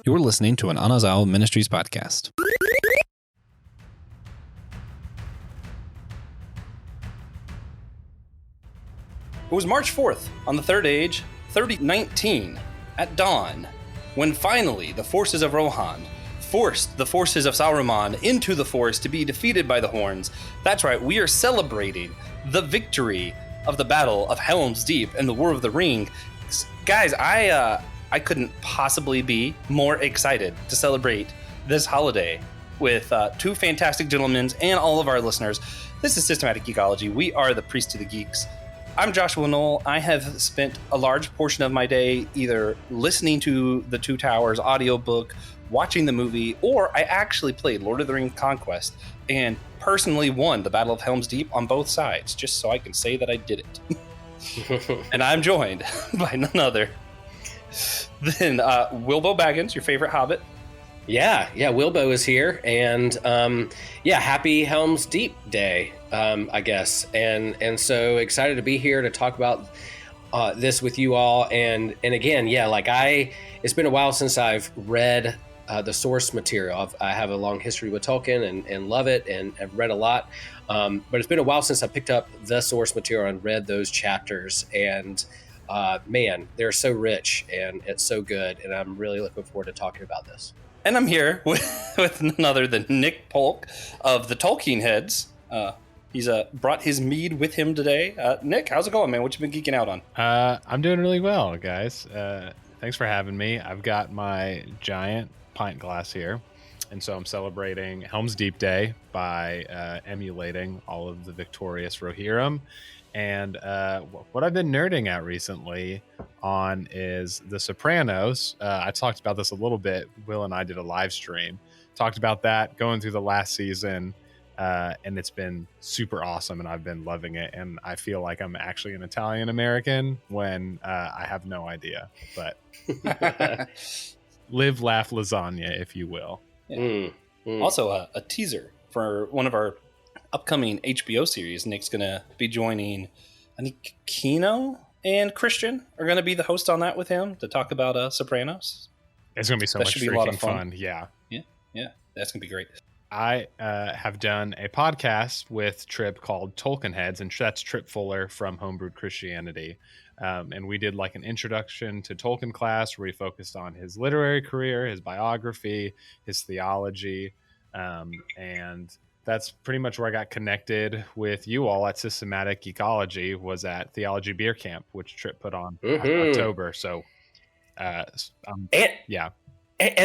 You're listening to an Anazao Ministries podcast. It was March 4th, on the Third Age, 3019, at dawn, when finally the forces of Rohan forced the forces of Saruman into the forest to be defeated by the Horns. That's right, we are celebrating the victory of the Battle of Helm's Deep and the War of the Ring. Guys, I couldn't possibly be more excited to celebrate this holiday with two fantastic gentlemen and all of our listeners. This is Systematic Geekology. We are the Priest to the Geeks. I'm Joshua Knoll. I have spent a large portion of my day either listening to the Two Towers audiobook, watching the movie, or I actually played Lord of the Rings Conquest and personally won the Battle of Helm's Deep on both sides, just so I can say that I did it. And I'm joined by none other than Wilbo Baggins, your favorite Hobbit. Yeah, Wilbo is here, and happy Helm's Deep Day, I guess, and so excited to be here to talk about this with you all, and again, it's been a while since I've read the source material. I have a long history with Tolkien and love it, and I've read a lot, but it's been a while since I picked up the source material and read those chapters, and man, they're so rich and it's so good, and I'm really looking forward to talking about this. And I'm here with none other than Nick Polk of the Tolkien Heads. He's brought his mead with him today. Nick, how's it going, man? What you been geeking out on? I'm doing really well, guys. Thanks for having me. I've got my giant pint glass here, and so I'm celebrating Helm's Deep Day by emulating all of the victorious Rohirrim. And what I've been nerding out recently on is The Sopranos. I talked about this a little bit. Will and I did a live stream. Talked about that, going through the last season, and it's been super awesome, and I've been loving it. And I feel like I'm actually an Italian-American when I have no idea. But live, laugh, lasagna, if you will. Yeah. Also, a teaser for one of our upcoming HBO series. Nick's gonna be joining, I think Kino and Christian are gonna be the host on that with him to talk about Sopranos. It's gonna be so much freaking fun. Yeah, that's gonna be great. I have done a podcast with Trip called Tolkien Heads, and that's Trip Fuller from Homebrewed Christianity, and we did like an introduction to Tolkien class where we focused on his literary career, his biography, his theology, and that's pretty much where I got connected with you all at Systematic Geekology, was at Theology Beer Camp, which Trip put on October. So, And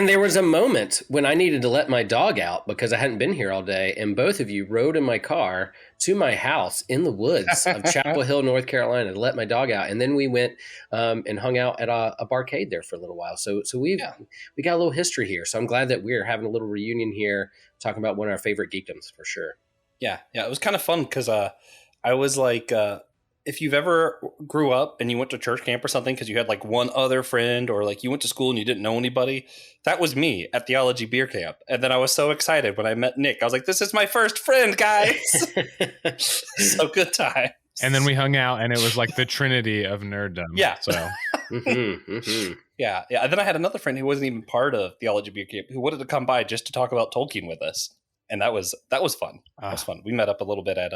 there was a moment when I needed to let my dog out because I hadn't been here all day, and both of you rode in my car to my house in the woods of Chapel Hill, North Carolina, to let my dog out, and then we went and hung out at a barcade there for a little while. So we got a little history here. So I'm glad that we're having a little reunion here, talking about one of our favorite geekdoms for sure. Yeah, it was kind of fun because I was like, if you've ever grew up and you went to church camp or something because you had like one other friend, or like you went to school and you didn't know anybody, that was me at Theology Beer Camp. And then I was so excited when I met Nick. I was like, this is my first friend, guys. So good time. And then we hung out, and it was like the trinity of nerddom. Yeah. So Yeah. And then I had another friend who wasn't even part of Theology Beer Camp who wanted to come by just to talk about Tolkien with us. And that was fun. That was fun. We met up a little bit at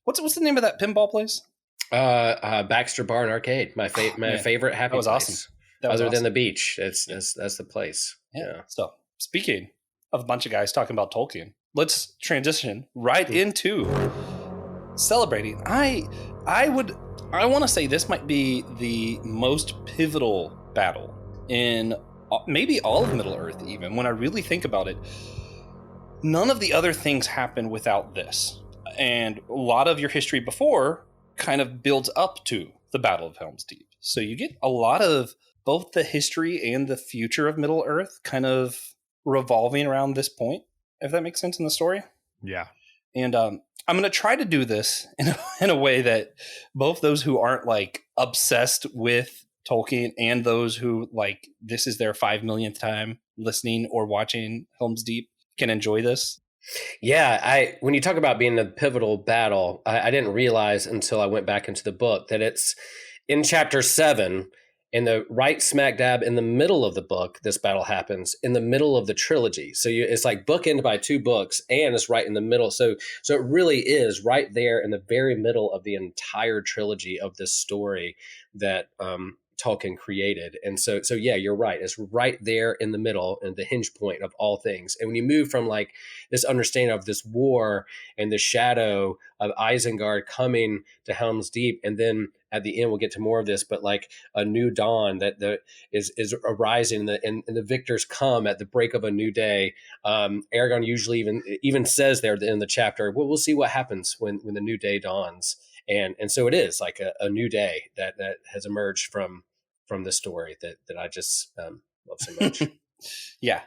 what's the name of that pinball place? Baxter Bar and Arcade, my favorite happy place. That was awesome. Other than the beach, that's the place. Yeah. So speaking of a bunch of guys talking about Tolkien, let's transition right into celebrating. I want to say this might be the most pivotal battle in maybe all of Middle Earth. Even when I really think about it, none of the other things happen without this, and a lot of your history before kind of builds up to the Battle of Helm's Deep. So you get a lot of both the history and the future of Middle Earth kind of revolving around this point, if that makes sense in the story. Yeah. And I'm going to try to do this in a way that both those who aren't like obsessed with Tolkien and those who like this is their 5 millionth time listening or watching Helm's Deep can enjoy this. Yeah, when you talk about being a pivotal battle, I didn't realize until I went back into the book that it's in chapter 7. And the right smack dab in the middle of the book, this battle happens in the middle of the trilogy. So it's like bookended by 2 books, and it's right in the middle. So it really is right there in the very middle of the entire trilogy of this story that Tolkien created. And so yeah, you're right. It's right there in the middle and the hinge point of all things. And when you move from like this understanding of this war and the shadow of Isengard coming to Helm's Deep, and then at the end we'll get to more of this, but like a new dawn that is arising, and the victors come at the break of a new day. Aragorn usually even says there in the chapter, well, we'll see what happens when the new day dawns. And so it is like a new day that has emerged from this story that I just love so much. Yeah.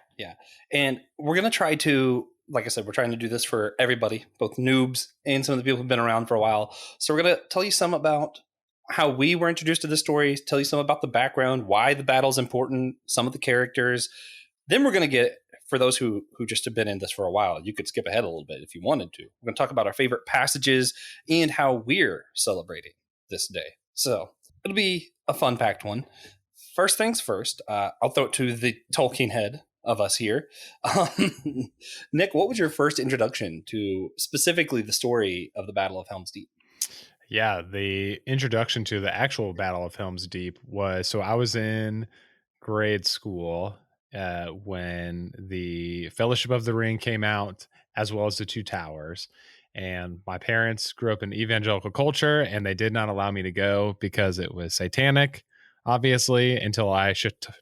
And we're going to try to, like I said, we're trying to do this for everybody, both noobs and some of the people who've been around for a while. So we're going to tell you some about how we were introduced to the story, tell you some about the background, why the battle's important, some of the characters. Then we're going to get, for those who just have been in this for a while, you could skip ahead a little bit if you wanted to. We're going to talk about our favorite passages and how we're celebrating this day. So it'll be a fun-packed one. First things first, I'll throw it to the Tolkien head of us here. Nick, what was your first introduction to specifically the story of the Battle of Helm's Deep? Yeah, the introduction to the actual Battle of Helm's Deep was, so I was in grade school when the Fellowship of the Ring came out, as well as the Two Towers. And my parents grew up in evangelical culture, and they did not allow me to go because it was satanic, obviously, until I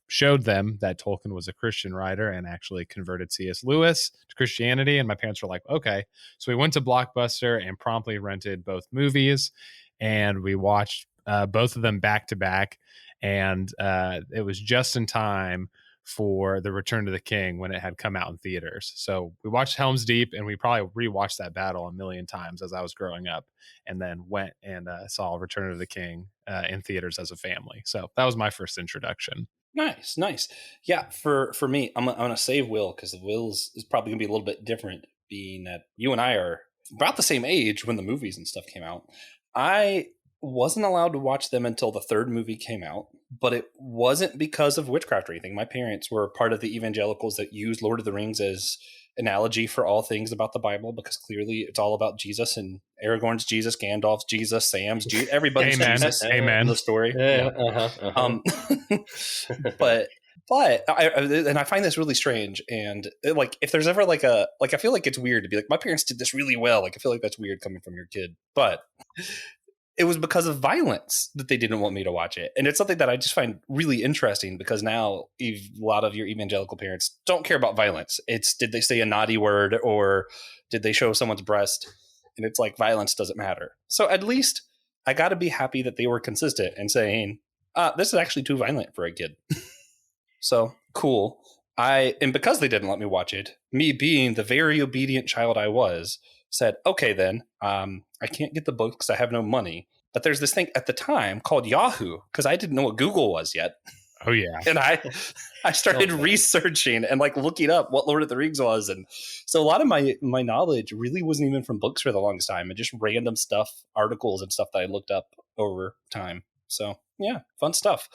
showed them that Tolkien was a Christian writer and actually converted C.S. Lewis to Christianity. And my parents were like, okay. So we went to Blockbuster and promptly rented both movies, and we watched both of them back to back. And it was just in time for the Return of the King when it had come out in theaters. So we watched Helm's Deep, and we probably rewatched that battle a million times as I was growing up, and then went and saw Return of the King in theaters as a family. So that was my first introduction. Nice. Yeah, for me, I'm going to save Will, because Will's is probably going to be a little bit different, being that you and I are about the same age when the movies and stuff came out. I wasn't allowed to watch them until the 3rd movie came out, but it wasn't because of witchcraft or anything. My parents were part of the evangelicals that used Lord of the Rings as analogy for all things about the Bible, because clearly it's all about Jesus, and Aragorn's Jesus, Gandalf's Jesus, Sam's Jesus, everybody's Jesus. Amen. In the story. Yeah. But I find this really strange, and like, if there's ever like I feel like it's weird to be like, my parents did this really well. Like, I feel like that's weird coming from your kid, but it was because of violence that they didn't want me to watch it. And it's something that I just find really interesting, because now a lot of your evangelical parents don't care about violence. It's, did they say a naughty word, or did they show someone's breast? And it's like, violence doesn't matter. So at least I got to be happy that they were consistent in saying, this is actually too violent for a kid. So cool. And because they didn't let me watch it, me being the very obedient child I was, said, okay, then I can't get the book because I have no money. But there's this thing at the time called Yahoo, because I didn't know what Google was yet. Oh, yeah. And I started researching and like looking up what Lord of the Rings was. And so a lot of my knowledge really wasn't even from books for the longest time, and just random stuff, articles and stuff that I looked up over time. So yeah, fun stuff.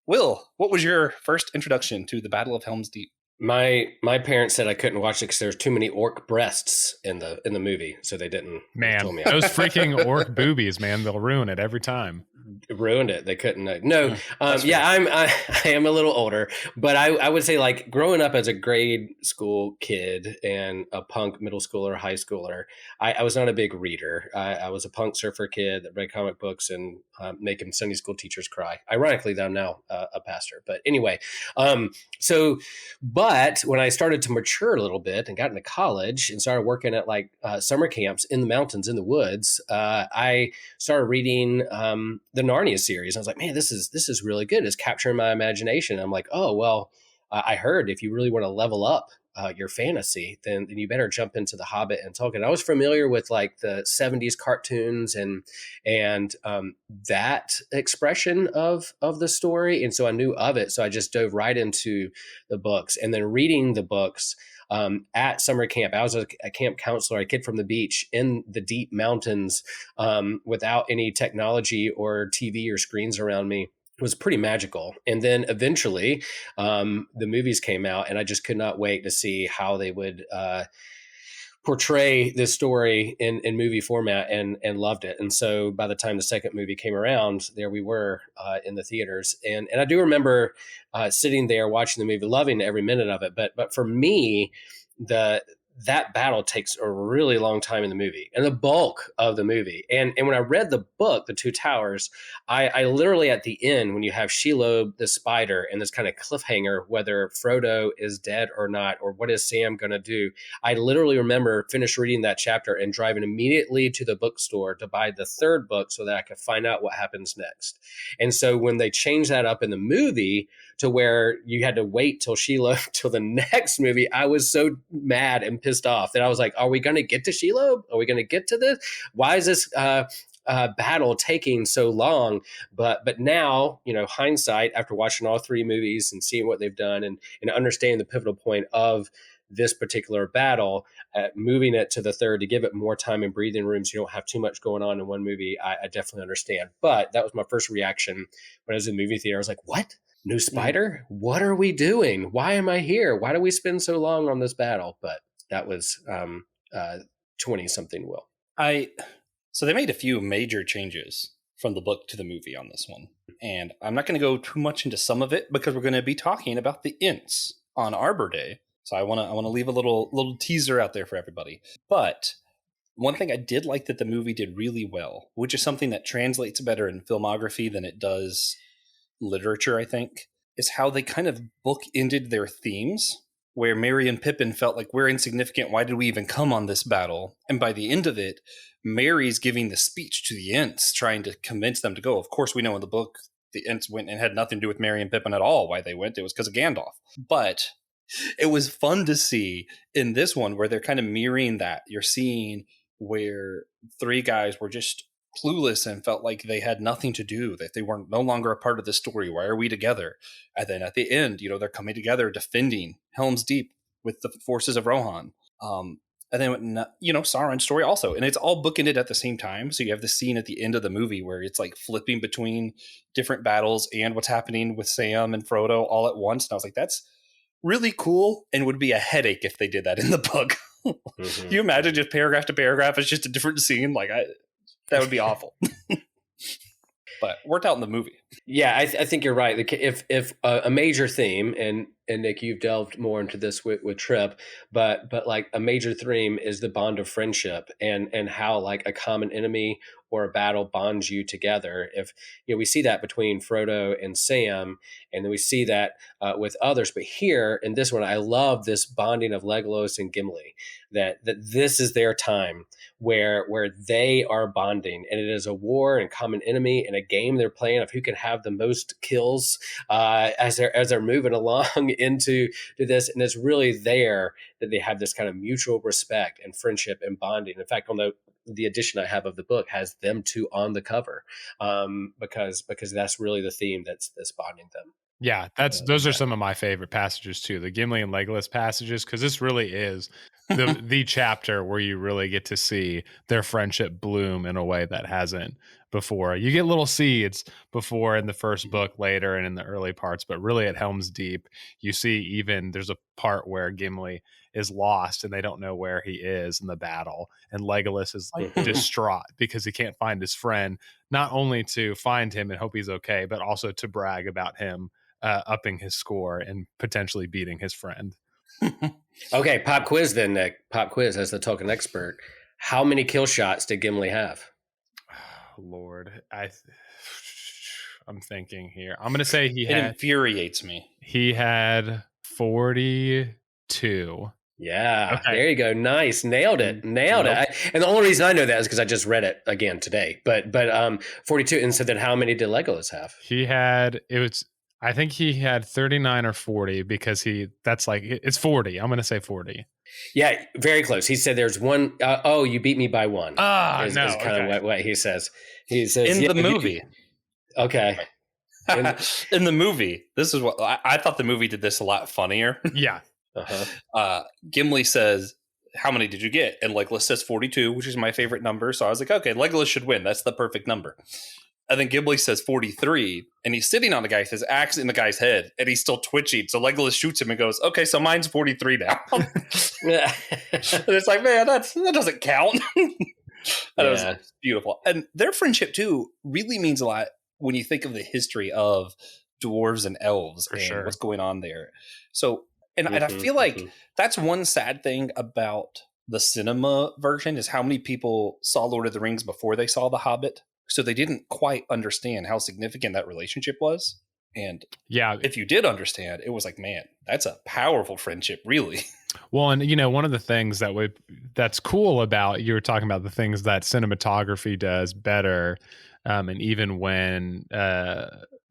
Will, what was your first introduction to the Battle of Helm's Deep? My parents said I couldn't watch it because there's too many orc breasts in the movie, so they didn't. Man, told me those freaking orc boobies, man, they'll ruin it every time. Ruined it. They couldn't. No. I am a little older, but I would say, like, growing up as a grade school kid and a punk middle schooler, high schooler, I was not a big reader. I was a punk surfer kid that read comic books and making Sunday school teachers cry. Ironically, though, I'm now a pastor. But anyway, but when I started to mature a little bit and got into college and started working at like summer camps in the mountains, in the woods, I started reading the Narnia series. I was like, man, this is really good. It's capturing my imagination. I'm like, oh, well, I heard if you really want to level up your fantasy, then you better jump into The Hobbit and Tolkien. I was familiar with like the 70s cartoons and that expression of the story. And so I knew of it. So I just dove right into the books, and then reading the books at summer camp. I was a camp counselor, a kid from the beach in the deep mountains, without any technology or TV or screens around me. was pretty magical. And then eventually, the movies came out, and I just could not wait to see how they would portray this story in movie format, and loved it. And so by the time the second movie came around, there we were in the theaters. And I do remember sitting there watching the movie, loving every minute of it. But for me, that battle takes a really long time in the movie, and the bulk of the movie. And when I read the book, The Two Towers, I literally at the end, when you have Shelob the spider and this kind of cliffhanger, whether Frodo is dead or not, or what is Sam going to do, I literally remember finish reading that chapter and driving immediately to the bookstore to buy the third book so that I could find out what happens next. And so when they changed that up in the movie to where you had to wait till Shelob till the next movie, I was so mad and pissed off that I was like, are we going to get to Shelob? Are we going to get to this? Why is this battle taking so long? But now, hindsight, after watching all three movies and seeing what they've done, and understanding the pivotal point of this particular battle, moving it to the third to give it more time and breathing room so you don't have too much going on in one movie, I definitely understand. But that was my first reaction when I was in the movie theater. I was like, what? New spider? What are we doing? Why am I here? Why do we spend so long on this battle? But that was 20 something, Will. So they made a few major changes from the book to the movie on this one. And I'm not going to go too much into some of it because we're going to be talking about the Ints on Arbor Day. So I want to leave a little teaser out there for everybody. But one thing I did like that the movie did really well, which is something that translates better in filmography than it does literature, I think, is how they kind of bookended their themes, where Merry and Pippin felt like, we're insignificant, why did we even come on this battle? And by the end of it, Merry's giving the speech to the Ents, trying to convince them to go. Of course, we know in the book the Ents went and had nothing to do with Merry and Pippin at all. Why they went, it was because of Gandalf. But it was fun to see in this one where they're kind of mirroring that. You're seeing where three guys were just clueless and felt like they had nothing to do, that they were no longer a part of the story. Why are we together? And then at the end, they're coming together defending Helm's Deep with the forces of Rohan. And then, Sauron's story also. And it's all bookended at the same time. So you have the scene at the end of the movie where it's like flipping between different battles and what's happening with Sam and Frodo all at once. And I was like, that's really cool, and would be a headache if they did that in the book. Mm-hmm. Can you imagine just paragraph to paragraph? It's just a different scene. That would be awful. But worked out in the movie. Yeah, I think you're right. If a major theme, and Nick, you've delved more into this with Trip, but like a major theme is the bond of friendship, and how like a common enemy or a battle bonds you together. If we see that between Frodo and Sam, and then we see that with others. But here in this one, I love this bonding of Legolas and Gimli. That this is their time where they are bonding, and it is a war and common enemy and a game they're playing of who can have the most kills as they're moving along into this. And it's really there that they have this kind of mutual respect and friendship and bonding. In fact, on the edition I have of the book has them two on the cover, because that's really the theme that's bonding them. Yeah, those are some of my favorite passages too, the Gimli and Legolas passages, because this really is the chapter where you really get to see their friendship bloom in a way that hasn't before. You get little seeds before in the first book, later, and in the early parts, but really at Helm's Deep, you see even there's a part where Gimli is lost and they don't know where he is in the battle, and Legolas is distraught because he can't find his friend, not only to find him and hope he's okay, but also to brag about him upping his score and potentially beating his friend. Okay, pop quiz then, Nick. Pop quiz as the token expert. How many kill shots did Gimli have? Oh, Lord, I'm thinking here. I'm going to say it infuriates me. He had 42. Yeah, okay. There you go. Nice. Nailed it. And the only reason I know that is because I just read it again today. But 42. And so then how many did Legolas have? I think he had 39 or 40 because it's 40. I'm going to say 40. Yeah, very close. He said there's one. You beat me by one. Is kind of what he says. He says in the movie. Okay. In the movie, this is what I thought the movie did this a lot funnier. Yeah. Gimli says, how many did you get? And Legolas says 42, which is my favorite number. So I was like, okay, Legolas should win. That's the perfect number. And then Gimli says 43, and he's sitting on the guy, his axe in the guy's head, and he's still twitching. So Legolas shoots him and goes, okay, so mine's 43 now. And it's like, man, that doesn't count. That was beautiful. And their friendship, too, really means a lot when you think of the history of dwarves and elves and what's going on there. So, and I feel like that's one sad thing about the cinema version is how many people saw Lord of the Rings before they saw The Hobbit. So they didn't quite understand how significant that relationship was. And if you did understand, it was like, man, that's a powerful friendship, really. Well, and one of the things that's cool about, you were talking about the things that cinematography does better, and even when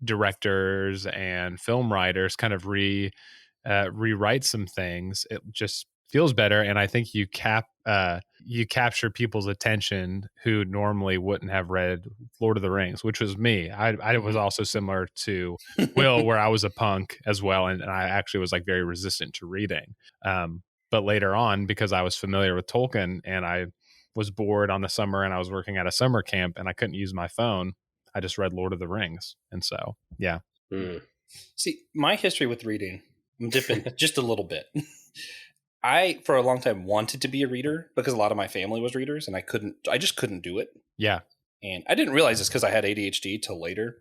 directors and film writers kind of rewrite some things, it just feels better. And I think you capture people's attention who normally wouldn't have read Lord of the Rings, which was me. I was also similar to Will, where I was a punk as well, and I actually was like very resistant to reading. But later on, because I was familiar with Tolkien and I was bored on the summer and I was working at a summer camp and I couldn't use my phone, I just read Lord of the Rings. And so, yeah. See, my history with reading, I'm dipping just a little bit. I, for a long time, wanted to be a reader because a lot of my family was readers and I just couldn't do it. Yeah. And I didn't realize this because I had ADHD till later.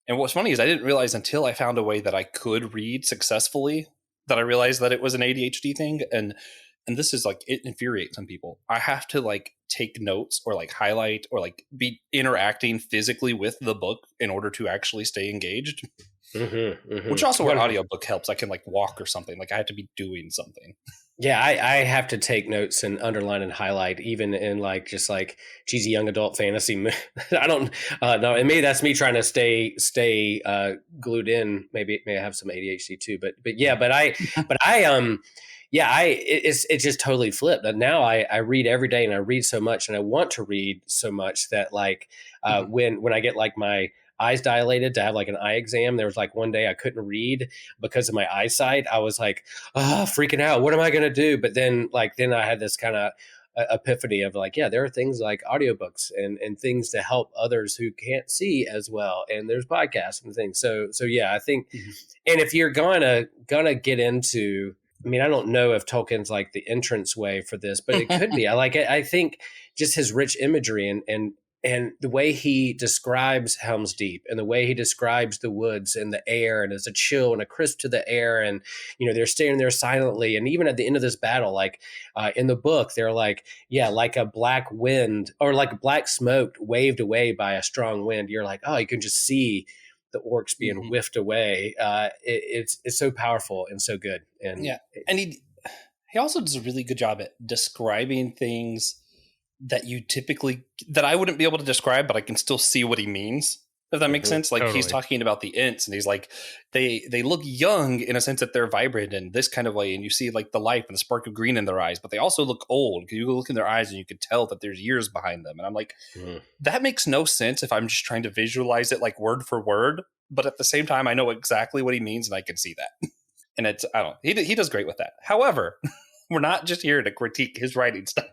And what's funny is I didn't realize until I found a way that I could read successfully that I realized that it was an ADHD thing. And this is like, it infuriates some people. I have to like take notes or like highlight or like be interacting physically with the book in order to actually stay engaged. Which also where audiobook helps. I can like walk or something. Like I have to be doing something. Yeah, I have to take notes and underline and highlight, even in like just like cheesy young adult fantasy. I don't know. And maybe that's me trying to stay glued in. Maybe I have some ADHD too. But it's just totally flipped. And now I read every day and I read so much and I want to read so much that like when I get like my eyes dilated to have like an eye exam, there was like one day I couldn't read because of my eyesight. I was like, freaking out. What am I going to do? But then I had this kind of epiphany of like, yeah, there are things like audiobooks and things to help others who can't see as well. And there's podcasts and things. So yeah, I think, and if you're gonna get into, I mean, I don't know if Tolkien's like the entrance way for this, but it could be. I like it. I think just his rich imagery and the way he describes Helm's Deep and the way he describes the woods and the air, and there's a chill and a crisp to the air, and they're standing there silently, and even at the end of this battle, like in the book, they're like, yeah, like a black wind or like black smoke waved away by a strong wind. You're like, oh, you can just see the orcs being whiffed away. It's so powerful and so good. And yeah, and he also does a really good job at describing things that I wouldn't be able to describe, but I can still see what he means, if that makes sense. Like He's talking about the Ents and he's like, they look young in a sense that they're vibrant in this kind of way. And you see like the life and the spark of green in their eyes, but they also look old. You look in their eyes and you could tell that there's years behind them. And I'm like, that makes no sense if I'm just trying to visualize it like word for word. But at the same time, I know exactly what he means and I can see that. And he does great with that. However, we're not just here to critique his writing style.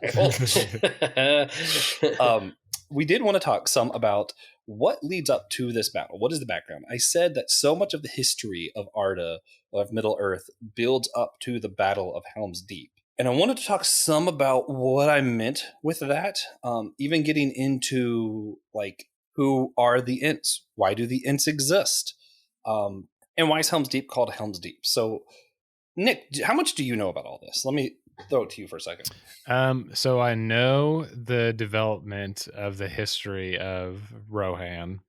We did want to talk some about what leads up to this battle. What is the background? I said that so much of the history of Arda, of Middle-earth, builds up to the Battle of Helm's Deep. And I wanted to talk some about what I meant with that, even getting into, like, who are the Ents? Why do the Ents exist? And why is Helm's Deep called Helm's Deep? So, Nick, how much do you know about all this? Let me throw it to you for a second. So I know the development of the history of Rohan,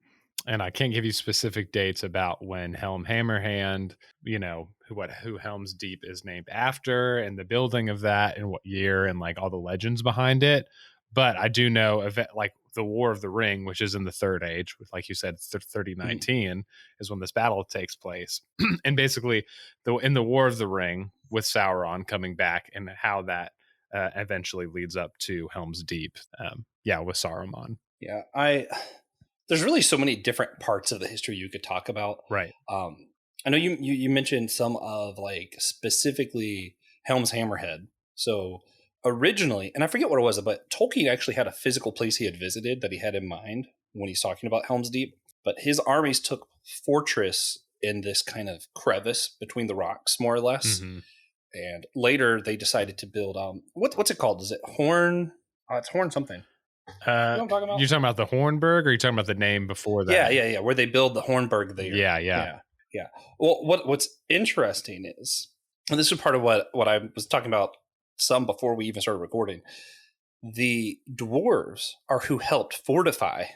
and I can't give you specific dates about when Helm Hammerhand, who Helm's Deep is named after, and the building of that, and what year, and like all the legends behind it. But I do know like the War of the Ring, which is in the Third Age, like you said, 3019 is when this battle takes place. And basically, in the War of the Ring with Sauron coming back, and how that eventually leads up to Helm's Deep. With Saruman. Yeah, there's really so many different parts of the history you could talk about. Right. I know you mentioned some of like specifically Helm's Hammerhead. So originally, and I forget what it was, but Tolkien actually had a physical place he had visited that he had in mind when he's talking about Helm's Deep. but his armies took fortress in this kind of crevice between the rocks, more or less. Mm-hmm. And later they decided to build what's it called? Is it Horn? It's Horn something. You know what I'm talking about? You're talking about the Hornburg, or are you talking about the name before that? Yeah. Where they build the Hornburg there. Yeah. Well, what's interesting is, and this is part of what I was talking about some before we even started recording. The dwarves are who helped fortify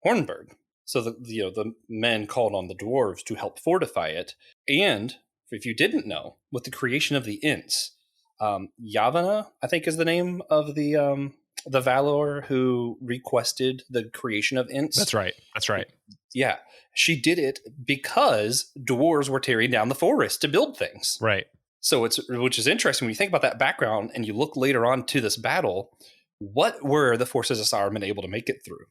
Hornburg. So the men called on the dwarves to help fortify it. And if you didn't know, with the creation of the Ints, Yavanna, I think, is the name of the Valor who requested the creation of Ints. That's right. Yeah, she did it because dwarves were tearing down the forest to build things. Right. So which is interesting when you think about that background and you look later on to this battle. What were the forces of Saruman able to make it through?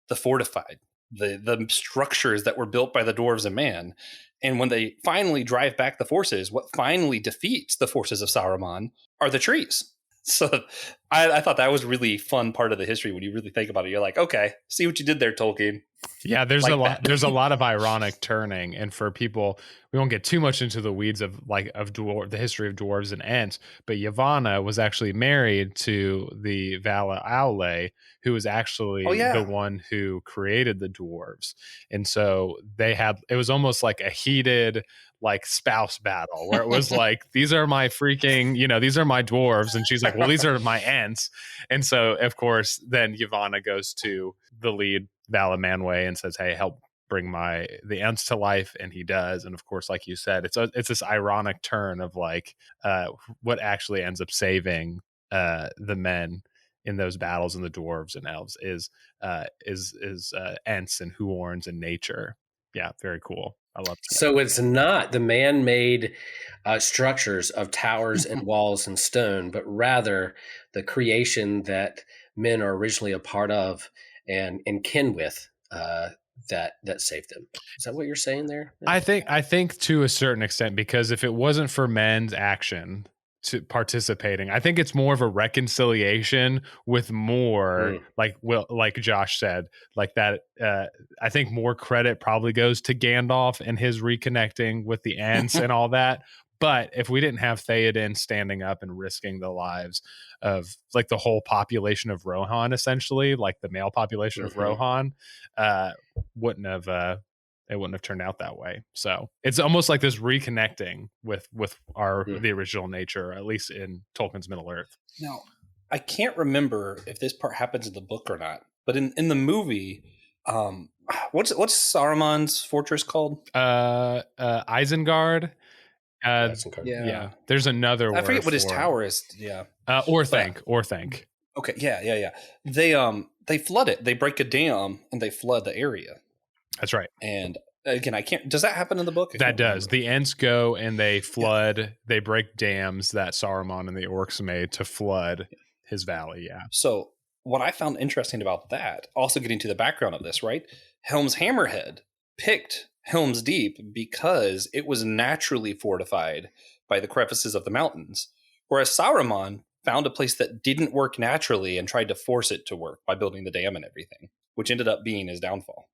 The fortified, the structures that were built by the dwarves and man. And when they finally drive back the forces, what finally defeats the forces of Saruman are the trees. So I thought that was really fun part of the history when you really think about it. You're like, okay, see what you did there, Tolkien. Yeah, there's Like a lot. that. There's a lot of ironic turning, and for people, we won't get too much into the weeds of the history of dwarves and Ents. But Yavanna was actually married to the Vala Aule, who was actually the one who created the dwarves, and so it was almost like a heated spouse battle where it was like, these are my freaking, these are my dwarves, and she's like, well, these are my Ents, and so of course then Yavanna goes to the lead Vala Manwë and says, hey, help bring the Ents to life, and he does. And of course, like you said, it's this ironic turn of what actually ends up saving the men in those battles, and the dwarves and elves is Ents and Huorns and nature. Yeah, very cool. I love that. So it's not the man-made structures of towers and walls and stone, but rather the creation that men are originally a part of and kin with that saved them. Is that what you're saying there? I think to a certain extent, because if it wasn't for men's action to participating, I think it's more of a reconciliation with more like Josh said, like that. I think more credit probably goes to Gandalf and his reconnecting with the Ents and all that. But if we didn't have Theoden standing up and risking the lives of the whole population of Rohan, essentially, like the male population of Rohan, it wouldn't have turned out that way. So it's almost like this reconnecting with the original nature, at least in Tolkien's Middle Earth. Now, I can't remember if this part happens in the book or not, but in the movie, what's Saruman's fortress called? Isengard. Yeah. There's another word. I forget what his tower is. Yeah. Orthanc. Okay. Yeah. They flood it. They break a dam and they flood the area. That's right. And again, I can't. Does that happen in the book? That does. The Ents go and they flood. Yeah. They break dams that Saruman and the orcs made to flood his valley. Yeah. So what I found interesting about that, also getting to the background of this, right? Helm's Hammerhead picked Helm's Deep because it was naturally fortified by the crevices of the mountains, whereas Saruman found a place that didn't work naturally and tried to force it to work by building the dam and everything, which ended up being his downfall.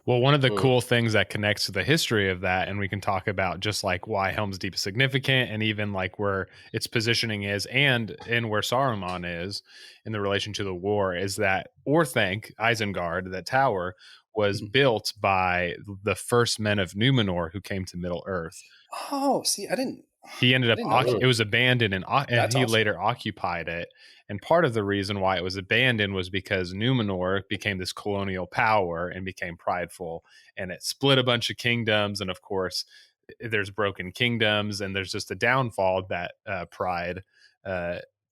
Well, one of the cool things that connects to the history of that, and we can talk about just why Helm's Deep is significant, and even where its positioning is, and where Saruman is in the relation to the war, is that Orthanc, Isengard, that tower, was built by the first men of Numenor who came to Middle Earth. Oh, see, I didn't. He ended up it was abandoned, and he awesome. Later occupied it. And part of the reason why it was abandoned was because Numenor became this colonial power and became prideful, and it split a bunch of kingdoms. And of course, there's broken kingdoms, and there's just a downfall that pride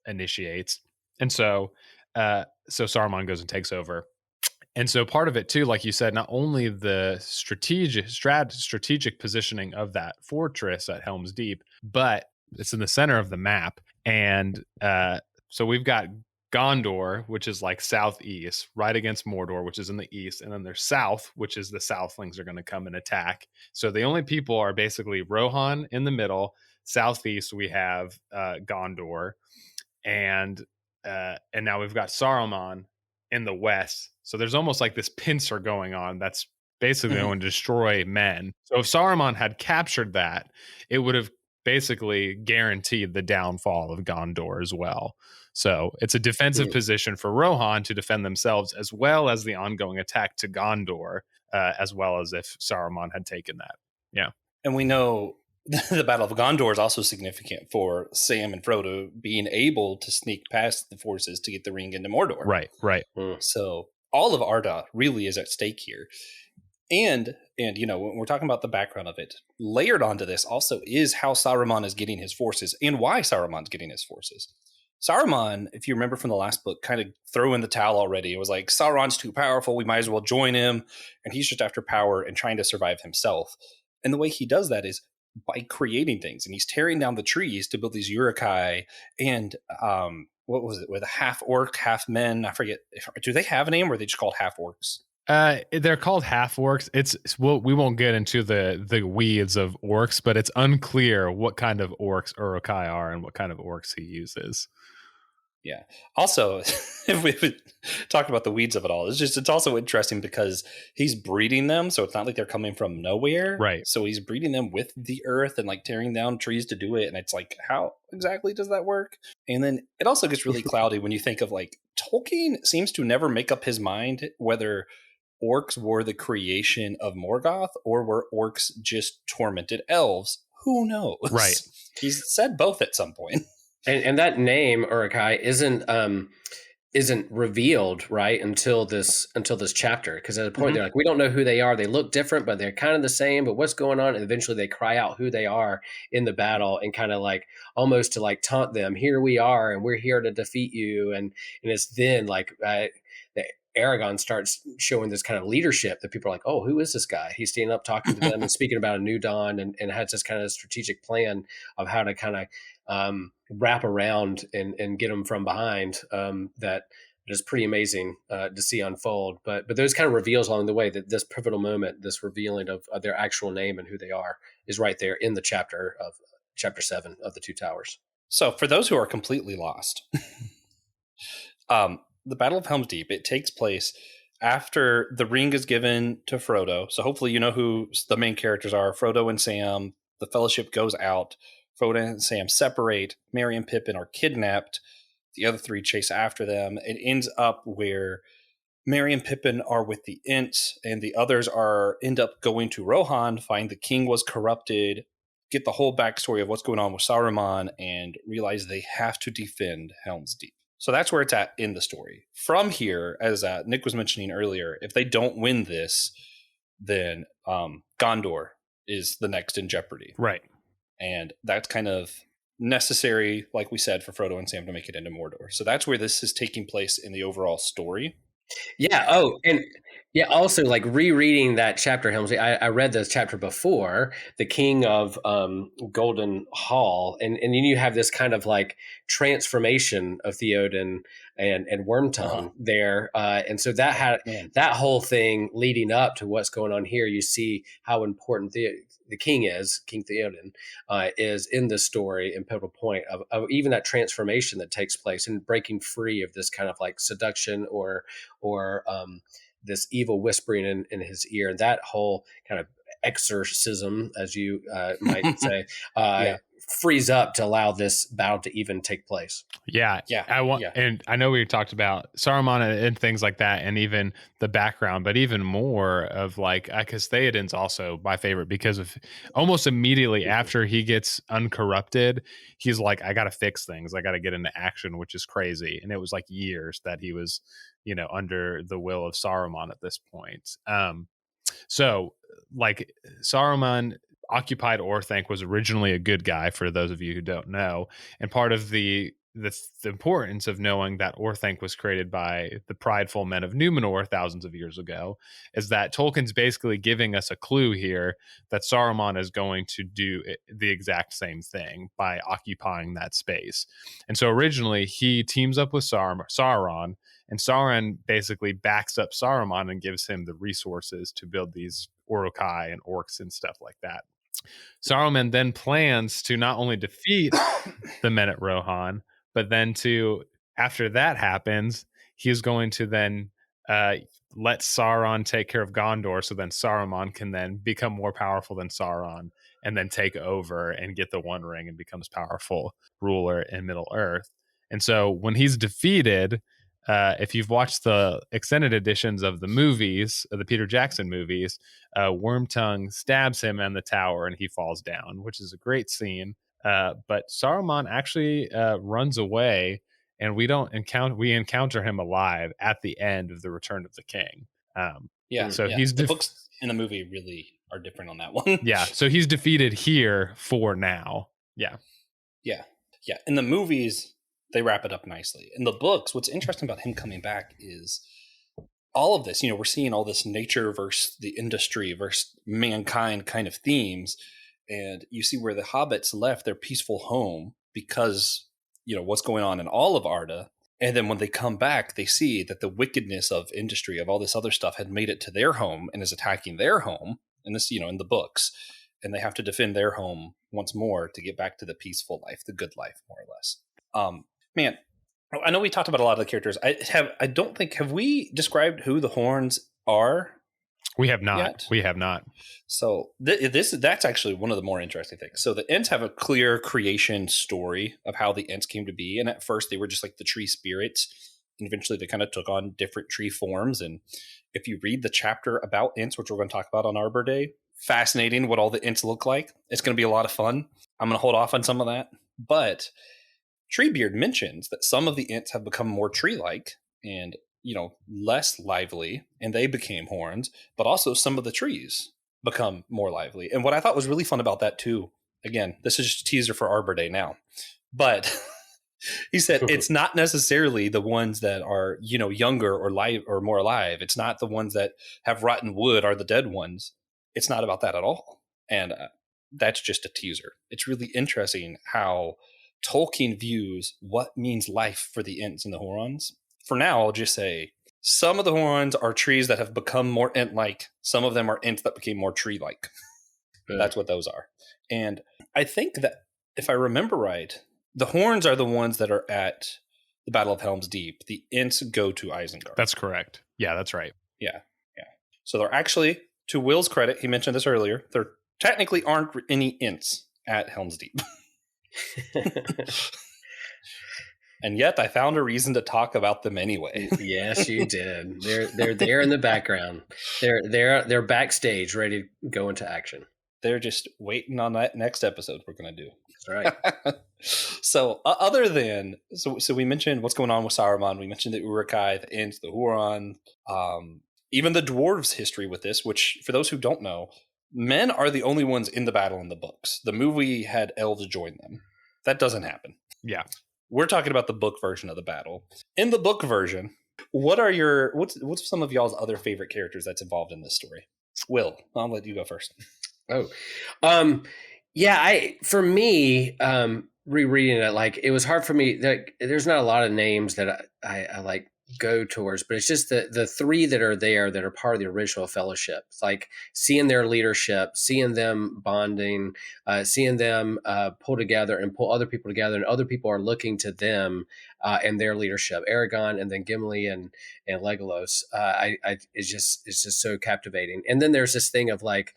initiates. And so Saruman goes and takes over. And so part of it too, like you said, not only the strategic positioning of that fortress at Helm's Deep, but it's in the center of the map. And so we've got Gondor, which is southeast, right against Mordor, which is in the east. And then there's south, which is the Southlings are going to come and attack. So the only people are basically Rohan in the middle. Southeast, we have Gondor. And now we've got Saruman in the west. So there's almost this pincer going on that's basically going to destroy men. So if Saruman had captured that, it would have basically guaranteed the downfall of Gondor as well. So it's a defensive position for Rohan to defend themselves, as well as the ongoing attack to Gondor, as well as if Saruman had taken that. Yeah. And we know the Battle of Gondor is also significant for Sam and Frodo being able to sneak past the forces to get the ring into Mordor. Right. So all of Arda really is at stake here. And you know, when we're talking about the background of it, layered onto this also is how Saruman is getting his forces and why Saruman's getting his forces. Saruman, if you remember from the last book, kind of threw in the towel already. It was like, Sauron's too powerful, we might as well join him. And he's just after power and trying to survive himself. And the way he does that is by creating things. And he's tearing down the trees to build these Uruk-hai and what was it, with a half orc, half men. I forget. Do they have a name or are they just called half orcs? They're called half orcs. We won't get into the weeds of orcs, but it's unclear what kind of orcs Uruk-hai are and what kind of orcs he uses. Yeah. Also, if we talk about the weeds of it all, it's also interesting because he's breeding them, so it's not like they're coming from nowhere. Right. So he's breeding them with the earth and like tearing down trees to do it, and it's like, how exactly does that work? And then it also gets really cloudy when you think of like Tolkien seems to never make up his mind whether orcs were the creation of Morgoth or were orcs just tormented elves. Who knows? Right. He's said both at some point. And that name Uruk-hai isn't revealed right until this chapter, because at a point they're like, we don't know who they are. They look different, but they're kind of the same. But what's going on? And eventually they cry out who they are in the battle and kind of like almost to like taunt them. Here we are, and we're here to defeat you. And it's then like Aragorn starts showing this kind of leadership that people are like, oh, who is this guy? He's standing up talking to them and speaking about a new dawn and has this kind of strategic plan of how to kind of wrap around and get them from behind. That is pretty amazing to see unfold. But those kind of reveals along the way, that this pivotal moment, this revealing of their actual name and who they are, is right there in the chapter 7 of the Two Towers. So for those who are completely lost, the Battle of Helm's Deep, it takes place after the ring is given to Frodo. So hopefully you know who the main characters are. Frodo and Sam. The Fellowship goes out. Frodo and Sam separate. Merry and Pippin are kidnapped. The other three chase after them. It ends up where Merry and Pippin are with the Ents, and the others end up going to Rohan, find the king was corrupted, get the whole backstory of what's going on with Saruman, and realize they have to defend Helm's Deep. So that's where it's at in the story. From here, as Nick was mentioning earlier, if they don't win this, then Gondor is the next in jeopardy. Right. And that's kind of necessary, like we said, for Frodo and Sam to make it into Mordor. So that's where this is taking place in the overall story. Yeah. Oh, and yeah, also like rereading that chapter, Helmsley, I read this chapter before, the King of Golden Hall, and then you have this kind of like transformation of Theoden and Wormtongue there. And so that had that whole thing leading up to what's going on here. You see how important the king is, King Theoden, is in this story and pivotal point of even that transformation that takes place and breaking free of this kind of like seduction or this evil whispering in his ear. And that whole kind of exorcism, as you might say, frees up to allow this battle to even take place. Yeah. And I know we talked about Saruman and things like that, and even the background, but even more of like, because Theoden's also my favorite, because of almost immediately after he gets uncorrupted, he's like, I got to fix things. I got to get into action, which is crazy. And it was like years that he was, under the will of Saruman at this point. So like Saruman occupied Orthanc, was originally a good guy, for those of you who don't know. And part of the importance of knowing that Orthanc was created by the prideful men of Numenor thousands of years ago is that Tolkien's basically giving us a clue here that Saruman is going to do the exact same thing by occupying that space. And so originally he teams up with Sauron, and Sauron basically backs up Saruman and gives him the resources to build these Uruk-hai and orcs and stuff like that. Saruman then plans to not only defeat the men at Rohan, but then after that happens, he's going to then let Sauron take care of Gondor, so then Saruman can then become more powerful than Sauron and then take over and get the One Ring and becomes powerful ruler in Middle Earth. And so when he's defeated, if you've watched the extended editions of the movies, of the Peter Jackson movies, Wormtongue stabs him in the tower and he falls down, which is a great scene. But Saruman actually runs away, and we encounter him alive at the end of the Return of the King. So he's the books in the movie really are different on that one. Yeah, so he's defeated here for now. Yeah. In the movies, they wrap it up nicely. In the books, what's interesting about him coming back is all of this. We're seeing all this nature versus the industry versus mankind kind of themes, and you see where the hobbits left their peaceful home because what's going on in all of Arda. And then when they come back, they see that the wickedness of industry, of all this other stuff, had made it to their home and is attacking their home. And this, in the books, and they have to defend their home once more to get back to the peaceful life, the good life, more or less. Man, I know we talked about a lot of the characters. I don't think, have we described who the Horns are? We have not. Yet? We have not. So that's actually one of the more interesting things. So the Ents have a clear creation story of how the Ents came to be. And at first they were just like the tree spirits. And eventually they kind of took on different tree forms. And if you read the chapter about Ents, which we're going to talk about on Arbor Day, fascinating what all the Ents look like. It's going to be a lot of fun. I'm going to hold off on some of that. But Treebeard mentions that some of the Ents have become more tree-like and less lively, and they became horns, but also some of the trees become more lively. And what I thought was really fun about that too, again, this is just a teaser for Arbor Day now, but he said it's not necessarily the ones that are, younger or live or more alive. It's not the ones that have rotten wood are the dead ones. It's not about that at all. And that's just a teaser. It's really interesting how Tolkien views what means life for the Ents and the Hurons. For now, I'll just say some of the Hurons are trees that have become more Ent-like. Some of them are Ents that became more tree-like. That's what those are. And I think that if I remember right, the Horns are the ones that are at the Battle of Helm's Deep. The Ents go to Isengard. That's correct. Yeah, that's right. Yeah. So they're actually, to Will's credit, he mentioned this earlier, there technically aren't any Ents at Helm's Deep. And yet I found a reason to talk about them anyway. Yes, you did. They're there in the background. They're backstage, ready to go into action. They're just waiting on that next episode we're going to do. That's right. So other than so we mentioned what's going on with Saruman. We mentioned the Uruk-hai, the Ents, the Huron, even the dwarves' history with this. Which, for those who don't know, men are the only ones in the battle in the books. The movie had elves join them. That doesn't happen. Yeah. We're talking about the book version of the battle. In the book version, what's some of y'all's other favorite characters that's involved in this story? Will, I'll let you go first. For me, rereading it, like, it was hard for me. There's not a lot of names that I like go towards, but it's just the three that are there that are part of the original fellowship. It's like seeing their leadership, seeing them bonding, seeing them pull together and pull other people together, and other people are looking to them and their leadership. Aragon, and then Gimli and Legolas. It's just so captivating. And then there's this thing of like,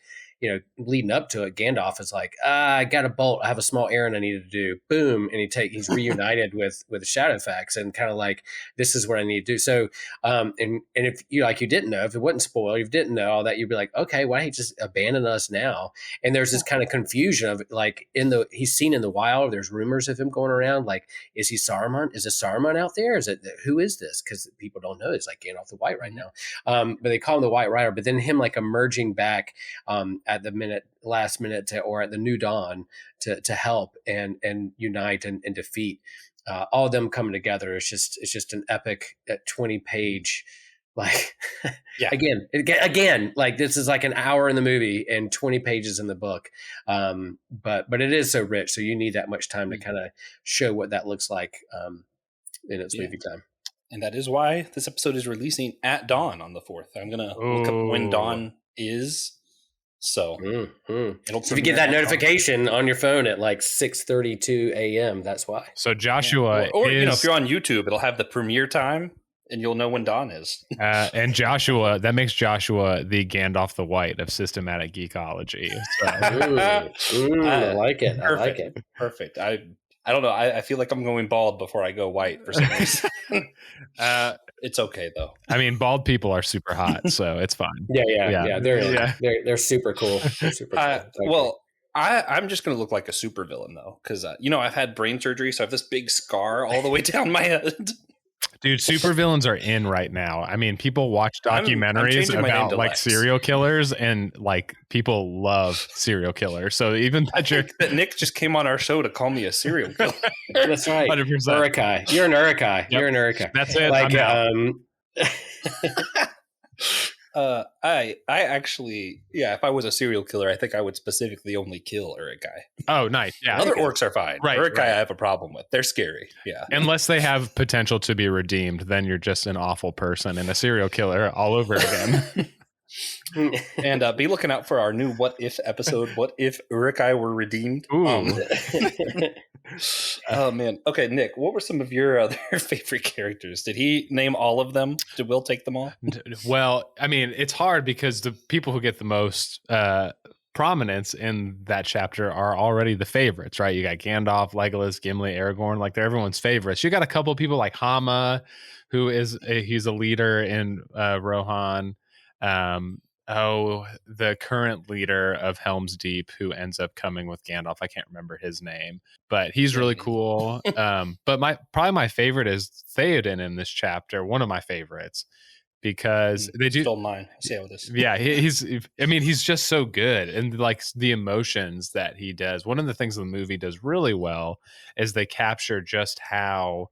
leading up to it, Gandalf is like, I got a bolt. I have a small errand I need to do. Boom. And he's reunited with Shadowfax, and kind of like, this is what I need to do. So, and if you didn't know, if it wasn't spoiled, if you didn't know all that, you'd be like, okay, why don't he just abandon us now? And there's this kind of confusion of like, he's seen in the wild, there's rumors of him going around. Like, is he Saruman? Is it Saruman out there? Who is this? Because people don't know. It's like Gandalf the White right now. But they call him the White Rider, but then him like emerging back, at the last minute or at the new dawn to help and unite and defeat, all of them coming together. It's just an epic 20-page, like, yeah. again, like, this is like an hour in the movie and 20 pages in the book. But it is so rich. So you need that much time to kind of show what that looks like, in its movie time. And that is why this episode is releasing at dawn on the 4th. I'm going to look up when dawn is. So if you get that notification on your phone at like 6:32 a.m., that's why. So Joshua, or if you're on YouTube, it'll have the premiere time, and you'll know when dawn is. And Joshua, that makes Joshua the Gandalf the White of systematic geekology. So. I like it. I like it. Perfect. I don't know. I feel like I'm going bald before I go white for some reason. It's okay though. I mean, bald people are super hot, so it's fine. Yeah. They're super cool. They're super cool. Well, I'm just going to look like a supervillain though, because I've had brain surgery, so I have this big scar all the way down my head. Dude, supervillains are in right now. I mean, people watch documentaries about like Lex. serial killers, and like people love serial killers. So even that Nick just came on our show to call me a serial killer. That's right. 100%. Urukai. You're an Urukai. Yep. You're an Urukai. That's it. Like, I actually, if I was a serial killer, I think I would specifically only kill Urukai. Oh, nice. Yeah. Other orcs are fine. Right. Urukai, I have a problem with. They're scary. Yeah. Unless they have potential to be redeemed, then you're just an awful person and a serial killer all over again. And be looking out for our new What If episode. What if Urukai were redeemed? Oh man. Okay, Nick, what were some of your other favorite characters? Did he name all of them? Did Will take them all? Well, I mean, it's hard because the people who get the most prominence in that chapter are already the favorites, right? You got Gandalf, Legolas, Gimli, Aragorn, like they're everyone's favorites. You got a couple of people like Hama, who he's a leader in Rohan. The current leader of Helm's Deep, who ends up coming with Gandalf. I can't remember his name, but he's really cool. But probably my favorite is Theoden in this chapter. One of my favorites, because they do. Stole mine. See how this. Yeah, he's just so good, and like the emotions that he does. One of the things the movie does really well is they capture just how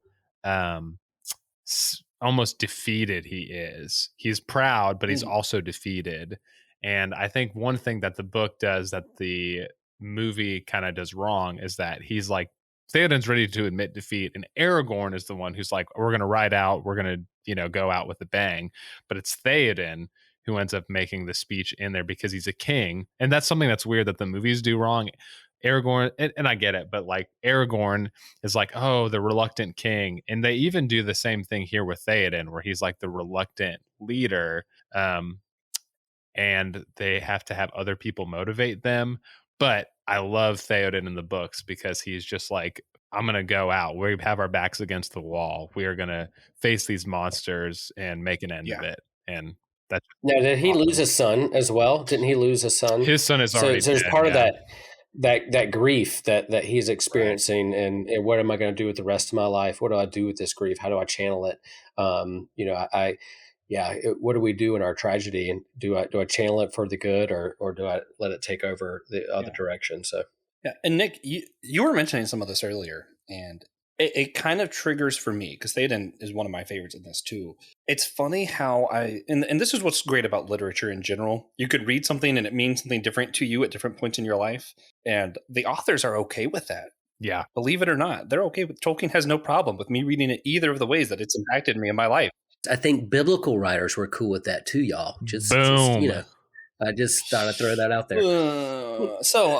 almost defeated he is. He's proud, but he's also defeated. And I think one thing that the book does that the movie kind of does wrong is that he's like, Theoden's ready to admit defeat, and Aragorn is the one who's like, we're going to ride out, we're going to go out with a bang. But it's Theoden who ends up making the speech in there because he's a king. And that's something that's weird that the movies do wrong. Aragorn, and I get it, but like Aragorn is like, oh, the reluctant king. And they even do the same thing here with Theoden, where he's like the reluctant leader. And they have to have other people motivate them. But I love Theoden in the books because he's just like, I'm going to go out. We have our backs against the wall. We are going to face these monsters and make an end of it. And that's now, did he lose his son as well? Didn't he lose his son? His son is already so there's dead, part of that grief that he's experiencing, and what am I going to do with the rest of my life? What do I do with this grief? How do I channel it? What do we do in our tragedy? And do I channel it for the good, or do I let it take over the other direction? So and Nick, you were mentioning some of this earlier, and it kind of triggers for me because Theoden is one of my favorites in this too. It's funny how and this is what's great about literature in general. You could read something and it means something different to you at different points in your life, and the authors are okay with that. Yeah, believe it or not, they're okay with. Tolkien has no problem with me reading it either of the ways that it's impacted me in my life. I think biblical writers were cool with that too, y'all. Just I just thought I'd throw that out there. So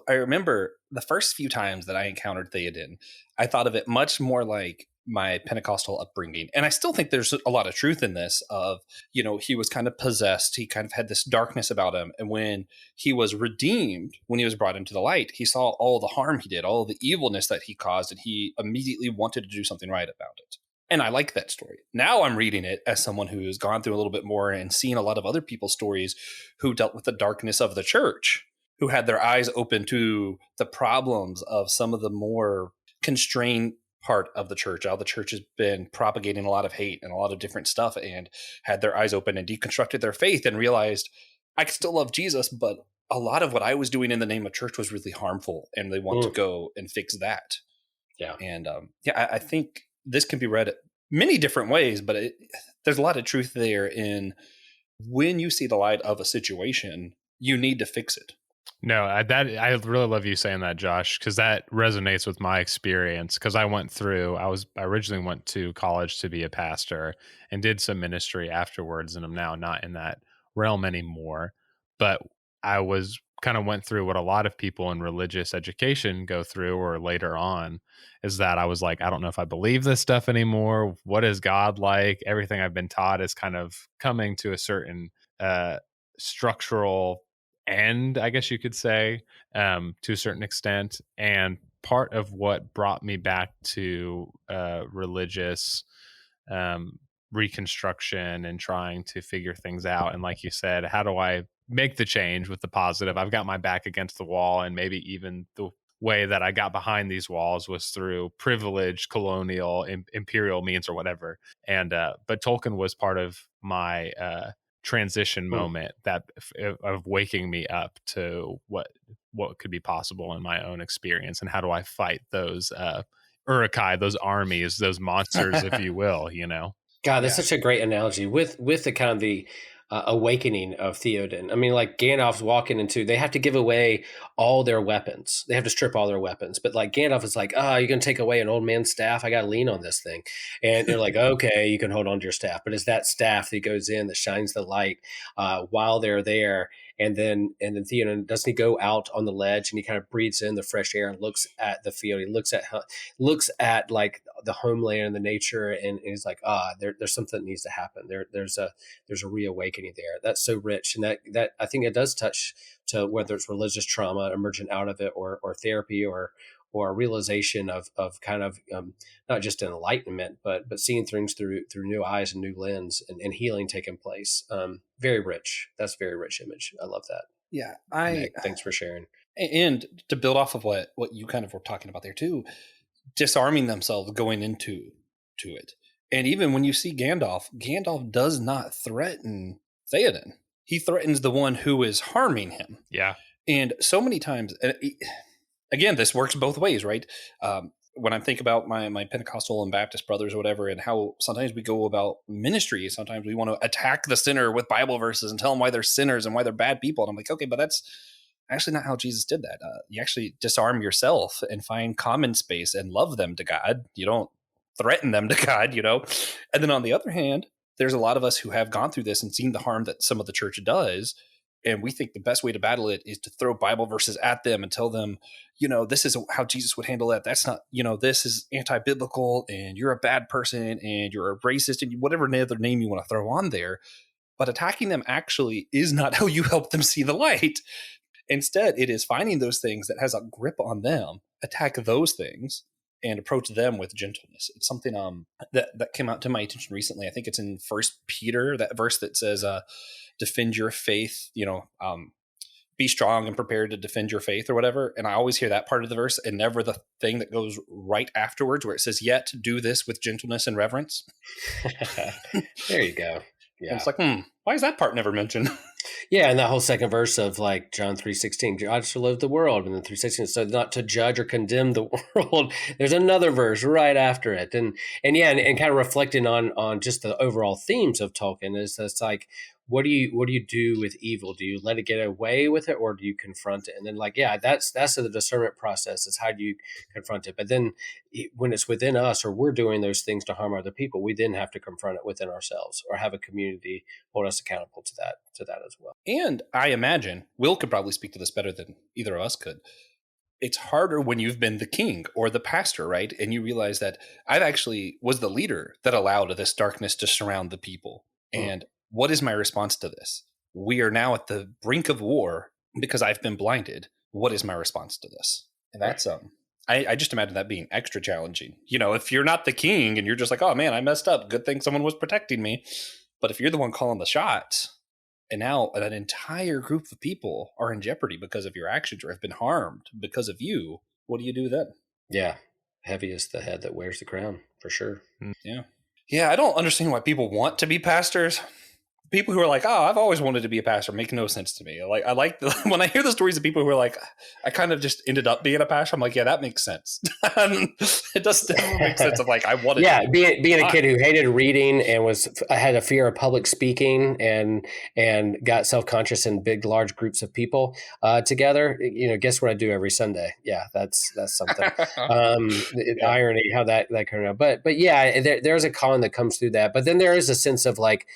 I remember the first few times that I encountered Theoden, I thought of it much more like my Pentecostal upbringing. And I still think there's a lot of truth in this of, he was kind of possessed. He kind of had this darkness about him. And when he was redeemed, when he was brought into the light, he saw all the harm he did, all the evilness that he caused, and he immediately wanted to do something right about it. And I like that story. Now I'm reading it as someone who has gone through a little bit more and seen a lot of other people's stories who dealt with the darkness of the church, who had their eyes open to the problems of some of the more constrained part of the church. How the church has been propagating a lot of hate and a lot of different stuff, and had their eyes open and deconstructed their faith and realized I could still love Jesus, but a lot of what I was doing in the name of church was really harmful, and they want to go and fix that. Yeah. And I think this can be read many different ways, but there's a lot of truth there in when you see the light of a situation, you need to fix it. No, I really love you saying that, Josh, because that resonates with my experience. Because I originally went to college to be a pastor and did some ministry afterwards, and I'm now not in that realm anymore. But I was kind of went through what a lot of people in religious education go through or later on, is that I was like, I don't know if I believe this stuff anymore. What is God like? Everything I've been taught is kind of coming to a certain structural end, I guess you could say, to a certain extent. And part of what brought me back to religious reconstruction and trying to figure things out, and like you said, how do I make the change with the positive? I've got my back against the wall, and maybe even the way that I got behind these walls was through privileged colonial imperial means or whatever. And but Tolkien was part of my transition moment that of waking me up to what could be possible in my own experience, and how do I fight those Uruk-hai, those armies, those monsters, if you will, you know. God, that's such a great analogy with the kind of the awakening of Theoden. I mean, like Gandalf's walking into, they have to give away all their weapons. They have to strip all their weapons. But like Gandalf is like, you're going to take away an old man's staff? I got to lean on this thing. And they're like, okay, you can hold on to your staff. But it's that staff that goes in that shines the light while they're there. And then Theoden, doesn't he go out on the ledge and he kind of breathes in the fresh air and looks at the field? He looks at like the homeland and the nature, and he's like, there's something that needs to happen. There's a reawakening there. That's so rich, and that I think it does touch to whether it's religious trauma emergent out of it, or therapy, or a realization of kind of not just an enlightenment, but seeing things through new eyes and new lens, and healing taking place. Very rich. That's a very rich image. I love that. Yeah, Nick, thanks for sharing. And to build off of what you kind of were talking about there too, disarming themselves going into it. And even when you see Gandalf does not threaten Theoden. He threatens the one who is harming him. Yeah. And so many times, again, this works both ways, right? When I think about my Pentecostal and Baptist brothers or whatever, and how sometimes we go about ministry, sometimes we want to attack the sinner with Bible verses and tell them why they're sinners and why they're bad people. And I'm like, okay, but that's actually not how Jesus did that. You actually disarm yourself and find common space and love them to God. You don't threaten them to God, you know? And then on the other hand, there's a lot of us who have gone through this and seen the harm that some of the church does. And we think the best way to battle it is to throw Bible verses at them and tell them, you know, this is how Jesus would handle that. That's not, you know, this is anti-biblical and you're a bad person and you're a racist and whatever other name you want to throw on there. But attacking them actually is not how you help them see the light. Instead, it is finding those things that has a grip on them, attack those things, and approach them with gentleness. It's something that came out to my attention recently. I think it's in 1 Peter, that verse that says, defend your faith, you know, be strong and prepared to defend your faith or whatever. And I always hear that part of the verse and never the thing that goes right afterwards where it says, yet do this with gentleness and reverence. There you go. Yeah. And it's like, why is that part never mentioned? Yeah, and that whole second verse of like John 3:16, God so loved the world, and then 3:16, so not to judge or condemn the world. There's another verse right after it, and kind of reflecting on just the overall themes of Tolkien is that's like, what do you do with evil? Do you let it get away with it, or do you confront it? And then like, yeah, that's the discernment process, is how do you confront it? But then when it's within us, or we're doing those things to harm other people, we then have to confront it within ourselves, or have a community hold us accountable to that as well. And I imagine Will could probably speak to this better than either of us could. It's harder when you've been the king or the pastor, right? And you realize that I've actually was the leader that allowed this darkness to surround the people. And what is my response to this? We are now at the brink of war because I've been blinded. What is my response to this? And that's I just imagine that being extra challenging. You know, if you're not the king and you're just like, oh man, I messed up. Good thing someone was protecting me. But if you're the one calling the shots, and now an entire group of people are in jeopardy because of your actions or have been harmed because of you, what do you do then? Yeah. Heavy is the head that wears the crown, for sure. Yeah. Yeah, I don't understand why people want to be pastors. People who are like, oh, I've always wanted to be a pastor, make no sense to me. Like, I like when I hear the stories of people who are like, I kind of just ended up being a pastor. I'm like, yeah, that makes sense. It does make sense of like, I wanted. Yeah, being a kid who hated reading and had a fear of public speaking and got self-conscious in big, large groups of people together. You know, guess what I do every Sunday? Yeah, that's something. Irony how that kind of. But yeah, there's a con that comes through that. But then there is a sense of like,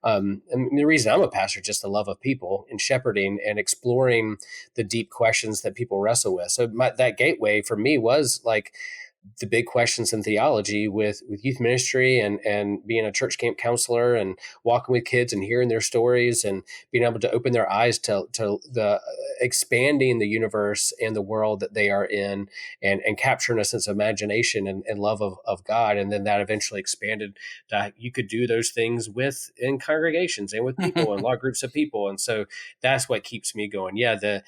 And the reason I'm a pastor is just the love of people and shepherding and exploring the deep questions that people wrestle with. So that gateway for me was like the big questions in theology with youth ministry and being a church camp counselor and walking with kids and hearing their stories and being able to open their eyes to the expanding the universe and the world that they are in, and capturing a sense of imagination and love of God. And then that eventually expanded that you could do those things in congregations and with people and large groups of people. And so that's what keeps me going. Yeah. The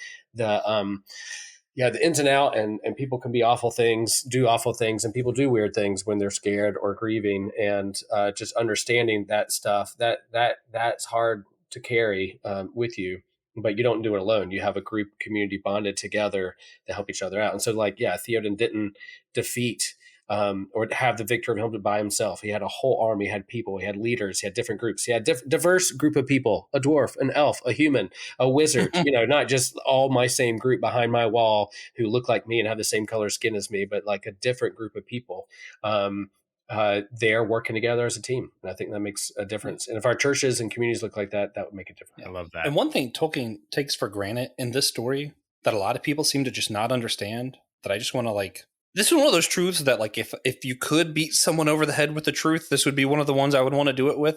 ins and out, and people can be awful things, do awful things, and people do weird things when they're scared or grieving. And just understanding that stuff, that's hard to carry with you, but you don't do it alone. You have a group community bonded together to help each other out. And so Theoden didn't defeat or have the victory of Helm by himself. He had a whole army, he had people, he had leaders, he had different groups, he had diverse group of people, a dwarf, an elf, a human, a wizard, not just all my same group behind my wall who look like me and have the same color skin as me, but like a different group of people. They're working together as a team. And I think that makes a difference. And if our churches and communities look like that, that would make a difference. I love that. And one thing Tolkien takes for granted in this story that a lot of people seem to just not understand, that I just want to this is one of those truths that if you could beat someone over the head with the truth, this would be one of the ones I would want to do it with,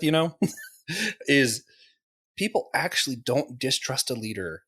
is people actually don't distrust a leader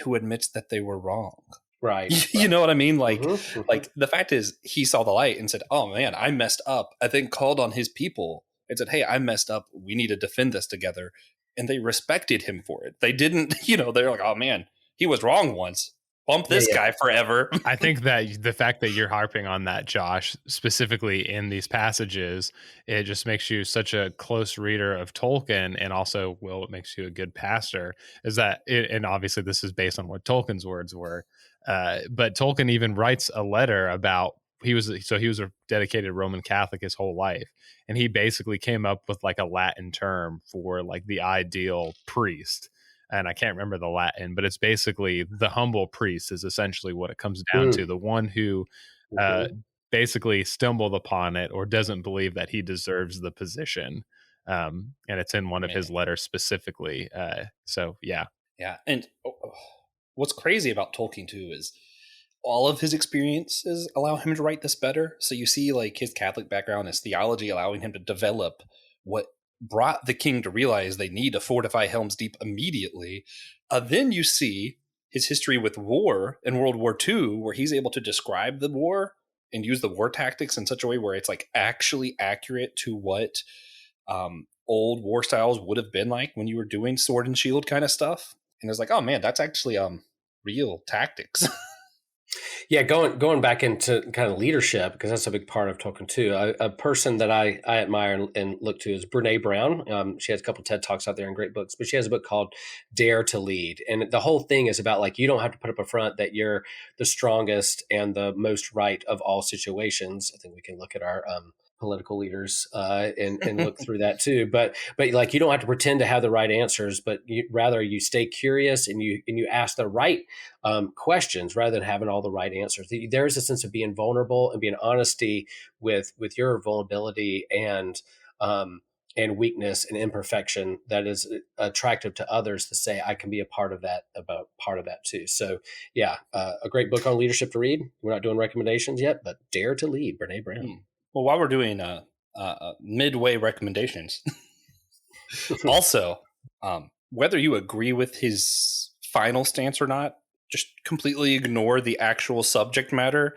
who admits that they were wrong. Right. You know what I mean? Like the fact is he saw the light and said, oh man, I messed up. I think called on his people and said, hey, I messed up. We need to defend this together. And they respected him for it. They didn't, they're like, oh man, he was wrong once. Bump this guy forever. I think that the fact that you're harping on that, Josh, specifically in these passages, it just makes you such a close reader of Tolkien, and also, Will, it makes you a good pastor. And obviously this is based on what Tolkien's words were, but Tolkien even writes a letter about he was a dedicated Roman Catholic his whole life, and he basically came up with like a Latin term for like the ideal priest. And I can't remember the Latin, but it's basically the humble priest is essentially what it comes down to. The one who basically stumbled upon it or doesn't believe that he deserves the position. And it's in one of his letters specifically. Yeah. And what's crazy about Tolkien too is all of his experiences allow him to write this better. So you see like his Catholic background, his theology allowing him to develop what brought the king to realize they need to fortify Helm's Deep immediately. Then you see his history with war in World War II, where he's able to describe the war and use the war tactics in such a way where it's like actually accurate to what old war styles would have been like when you were doing sword and shield kind of stuff. And it's like, oh man, that's actually real tactics. Yeah, going back into kind of leadership, because that's a big part of Tolkien too. A person that I admire and look to is Brene Brown. She has a couple TED Talks out there and great books, but she has a book called Dare to Lead. And the whole thing is about like, you don't have to put up a front that you're the strongest and the most right of all situations. I think we can look at our political leaders and look through that too. But like, you don't have to pretend to have the right answers, but rather you stay curious and you ask the right questions rather than having all the right answers. There is a sense of being vulnerable and being honesty with your vulnerability and weakness and imperfection that is attractive to others to say, I can be a part of that too. So yeah, a great book on leadership to read. We're not doing recommendations yet, but Dare to Lead, Brene Brown. Well, while we're doing midway recommendations, also, whether you agree with his final stance or not, just completely ignore the actual subject matter.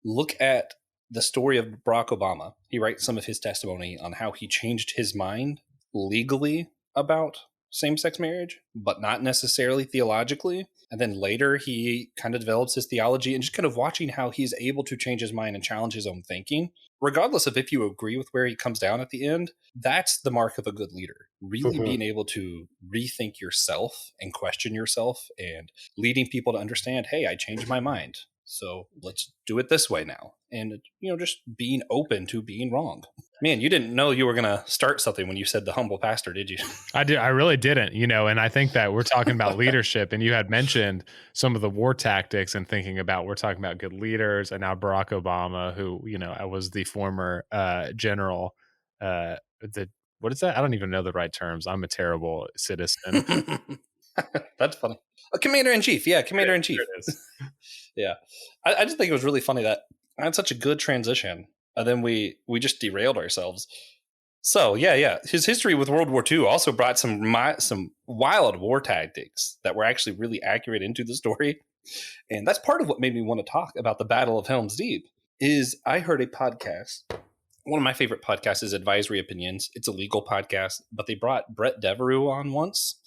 Look at the story of Barack Obama. He writes some of his testimony on how he changed his mind legally about same-sex marriage, but not necessarily theologically. And then later he kind of develops his theology, and just kind of watching how he's able to change his mind and challenge his own thinking. Regardless of if you agree with where he comes down at the end, that's the mark of a good leader. Really being able to rethink yourself and question yourself and leading people to understand, hey, I changed my mind. So let's do it this way now. And, just being open to being wrong. Man, you didn't know you were going to start something when you said the humble pastor, did you? I did. I really didn't, and I think that we're talking about leadership, and you had mentioned some of the war tactics and we're talking about good leaders, and now Barack Obama, who, was the former general, the what is that? I don't even know the right terms. I'm a terrible citizen. That's funny. Commander-in-Chief. Yeah, Commander-in-Chief. There it is. Yeah. I just think it was really funny that I had such a good transition. And then we just derailed ourselves. So, yeah. His history with World War II also brought some wild war tactics that were actually really accurate into the story. And that's part of what made me want to talk about the Battle of Helm's Deep. Is I heard a podcast. One of my favorite podcasts is Advisory Opinions. It's a legal podcast, but they brought Brett Devereaux on once,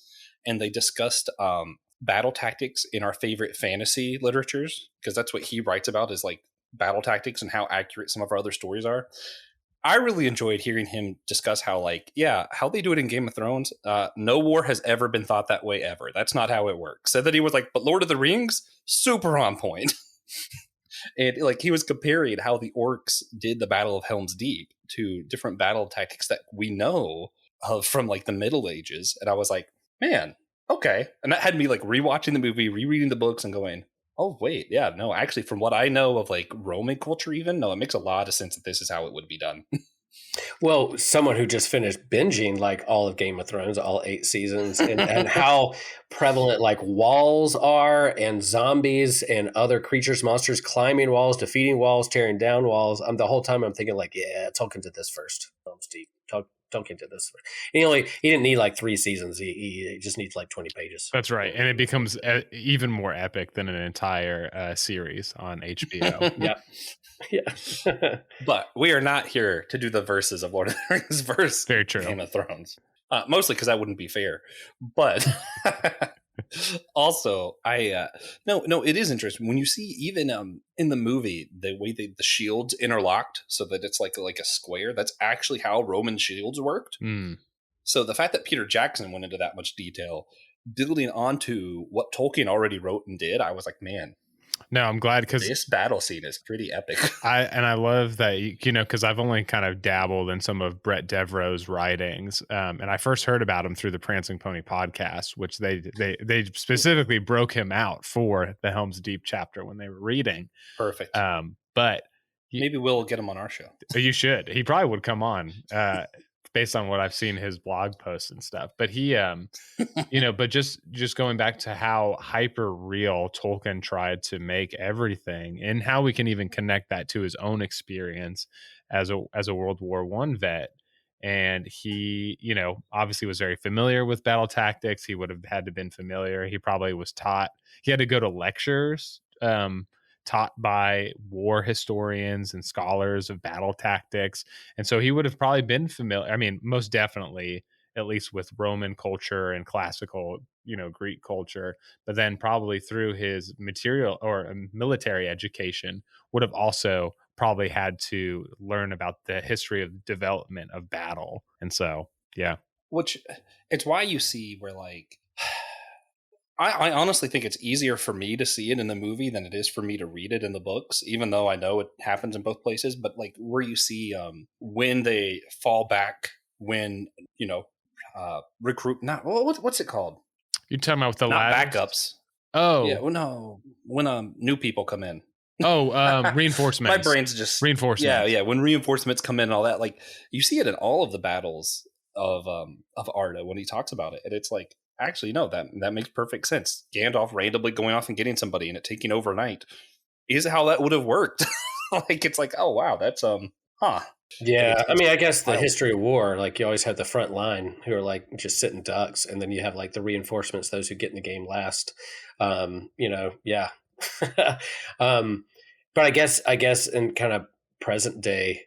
and they discussed battle tactics in our favorite fantasy literatures, because that's what he writes about, is like battle tactics and how accurate some of our other stories are. I really enjoyed hearing him discuss how how they do it in Game of Thrones. No war has ever been thought that way ever. That's not how it works. Said that he was like, but Lord of the Rings, super on point. And like he was comparing how the orcs did the Battle of Helm's Deep to different battle tactics that we know of from like the Middle Ages. And I was like, man, okay. And that had me like rewatching the movie, rereading the books and going, oh, wait, yeah, no, actually, from what I know of like Roman culture even, no, it makes a lot of sense that this is how it would be done. Well, someone who just finished binging like all of Game of Thrones, all 8 seasons, and how prevalent like walls are, and zombies and other creatures, monsters climbing walls, defeating walls, tearing down walls. The whole time I'm thinking like, yeah, Tolkien did this first. Steve, Tolkien did this first. He didn't need like 3 seasons. He just needs like 20 pages. That's right, and it becomes even more epic than an entire series on HBO. Yeah. Yeah. But we are not here to do the verses of Lord of the Rings verse Very true. Game of Thrones. Mostly because that wouldn't be fair. But also, no, it is interesting. When you see even in the movie, the way the shields interlocked so that it's like a square, that's actually how Roman shields worked. Mm. So the fact that Peter Jackson went into that much detail, building onto what Tolkien already wrote and did, I was like, man. No, I'm glad, because this battle scene is pretty epic. I love that, because I've only kind of dabbled in some of Brett Devereaux's writings, and I first heard about him through the Prancing Pony podcast, which they specifically broke him out for the Helm's Deep chapter when they were reading. Perfect. But maybe we'll get him on our show. You should. He probably would come on. Based on what I've seen his blog posts and stuff. But he, but just going back to how hyper real Tolkien tried to make everything, and how we can even connect that to his own experience as a World War I vet. And he, obviously was very familiar with battle tactics. He would have had to been familiar. He probably was taught. He had to go to lectures taught by war historians and scholars of battle tactics. And so he would have probably been familiar. I mean, most definitely, at least with Roman culture and classical, Greek culture, but then probably through his material or military education would have also probably had to learn about the history of development of battle. And so, yeah. Which it's why you see where like, I honestly think it's easier for me to see it in the movie than it is for me to read it in the books, even though I know it happens in both places. But like where you see when they fall back, when, recruit, not, what's it called? You're talking about with the not ladders? backups. Oh. Yeah, well, no, when new people come in. Oh, reinforcements. My brain's just... Reinforcements. Yeah, when reinforcements come in and all that, like you see it in all of the battles of Arda when he talks about it. And it's like, actually, no, that makes perfect sense. Gandalf randomly going off and getting somebody and it taking overnight is how that would have worked. Like, it's like, oh, wow, that's, Yeah, I mean, I guess the history of war, like you always have the front line who are like just sitting ducks, and then you have like the reinforcements, those who get in the game last. Yeah. But I guess in kind of present day,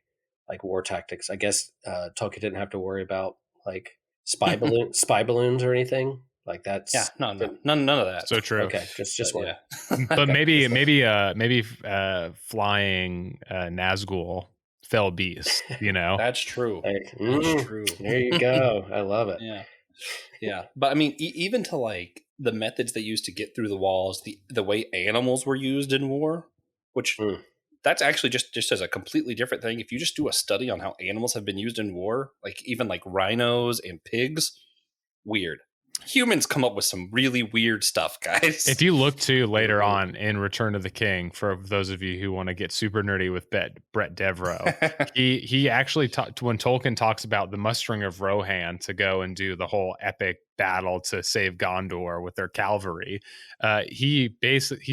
like war tactics, I guess Tolkien didn't have to worry about like spy balloons or anything like that. Yeah, none of that. So true. Okay, just one. Yeah. But maybe flying Nazgul fell beast. That's true. That's true. There you go. I love it. Yeah. But I mean, even to like the methods they used to get through the walls, the way animals were used in war, which that's actually just as a completely different thing. If you just do a study on how animals have been used in war, like even like rhinos and pigs, weird. Humans come up with some really weird stuff, guys. If you look to later on in Return of the King, for those of you who want to get super nerdy with Brett Devereaux, he actually when Tolkien talks about the mustering of Rohan to go and do the whole epic battle to save Gondor with their cavalry, he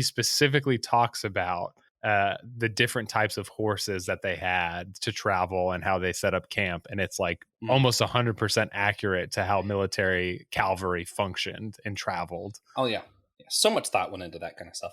specifically talks about the different types of horses that they had to travel and how they set up camp. And it's like almost 100% accurate to how military cavalry functioned and traveled. Oh yeah. So much thought went into that kind of stuff.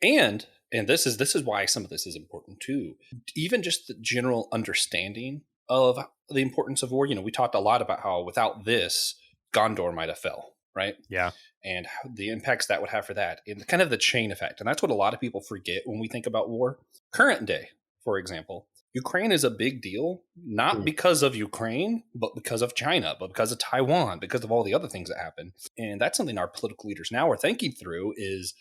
And this is why some of this is important too. Even just the general understanding of the importance of war. We talked a lot about how without this, Gondor might have fell, right? Yeah. And the impacts that would have for that, and kind of the chain effect. And that's what a lot of people forget when we think about war. Current day, for example, Ukraine is a big deal, not because of Ukraine, but because of China, but because of Taiwan, because of all the other things that happen. And that's something our political leaders now are thinking through is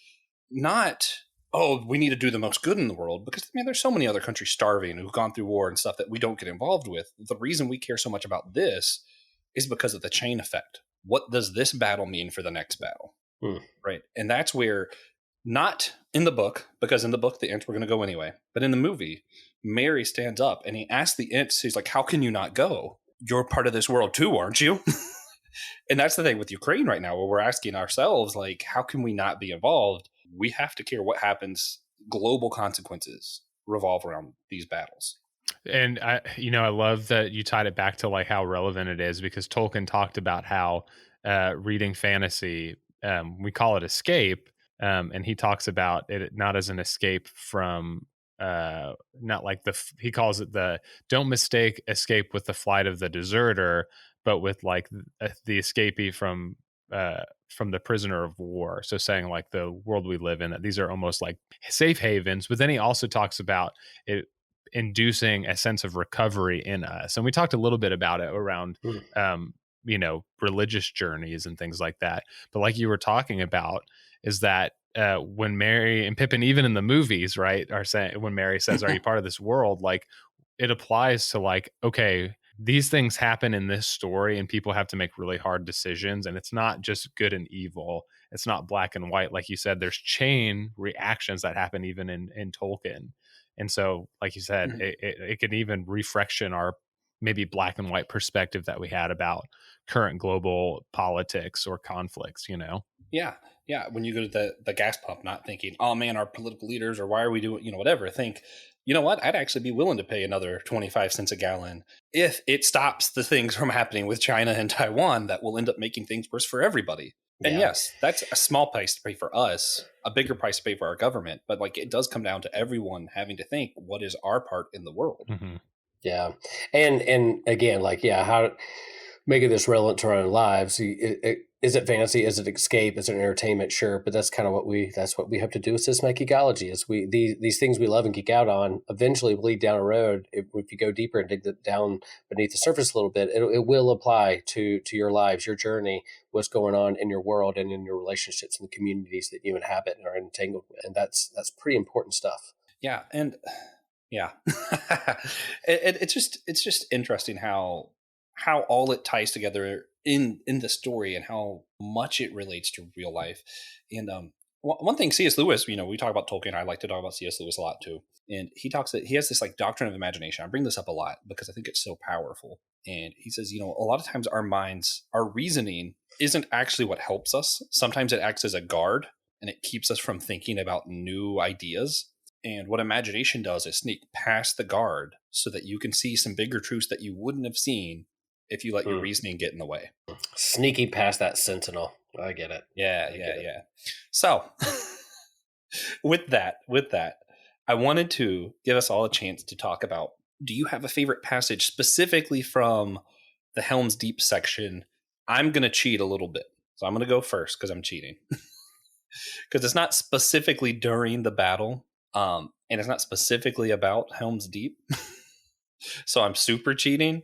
not, oh, we need to do the most good in the world, because there's so many other countries starving who've gone through war and stuff that we don't get involved with. The reason we care so much about this is because of the chain effect. What does this battle mean for the next battle? Right. And that's where, not in the book, because in the book, the Ents were going to go anyway. But in the movie, Merry stands up and he asks the Ents, he's like, how can you not go? You're part of this world too, aren't you? And that's the thing with Ukraine right now, where we're asking ourselves, like, how can we not be involved? We have to care what happens. Global consequences revolve around these battles. And I love that you tied it back to like how relevant it is, because Tolkien talked about how reading fantasy, we call it escape, and he talks about it not as an escape from not like he calls it don't mistake escape with the flight of the deserter, but with like the escapee from the prisoner of war. So saying like the world we live in, that these are almost like safe havens. But then he also talks about it inducing a sense of recovery in us. And we talked a little bit about it around, religious journeys and things like that. But like you were talking about, is that when Merry and Pippin, even in the movies, right, are saying, when Merry says, are you part of this world? Like it applies to like, okay, these things happen in this story and people have to make really hard decisions. And it's not just good and evil. It's not black and white. Like you said, there's chain reactions that happen even in Tolkien. And so, like you said, it can even refraction our maybe black and white perspective that we had about current global politics or conflicts, Yeah. Yeah. When you go to the gas pump, not thinking, oh man, our political leaders, or why are we doing, whatever. Think, you know what? I'd actually be willing to pay another 25 cents a gallon if it stops the things from happening with China and Taiwan that will end up making things worse for everybody. And yes, that's a small price to pay for us, a bigger price to pay for our government. But like, it does come down to everyone having to think, what is our part in the world? Mm-hmm. Yeah. And again, like, how making this relevant to our own lives. Is it fantasy? Is it escape? Is it entertainment? Sure. But that's kind of what we have to do with systematic ecology, is these things we love and geek out on eventually lead down a road. If you go deeper and dig down beneath the surface a little bit, it will apply to your lives, your journey, what's going on in your world and in your relationships and the communities that you inhabit and are entangled with. And that's pretty important stuff. Yeah. And yeah, it's just interesting how all it ties together in the story and how much it relates to real life. And one thing, C.S. Lewis, we talk about Tolkien. I like to talk about C.S. Lewis a lot too. And he talks that he has this like doctrine of imagination. I bring this up a lot because I think it's so powerful. And he says, a lot of times our minds, our reasoning isn't actually what helps us. Sometimes it acts as a guard and it keeps us from thinking about new ideas. And what imagination does is sneak past the guard so that you can see some bigger truths that you wouldn't have seen if you let your reasoning get in the way. Sneaky past that sentinel. I get it. Yeah. So with that, I wanted to give us all a chance to talk about, do you have a favorite passage specifically from the Helm's Deep section? I'm going to cheat a little bit. So I'm going to go first because I'm cheating. Because it's not specifically during the battle. And it's not specifically about Helm's Deep. So I'm super cheating.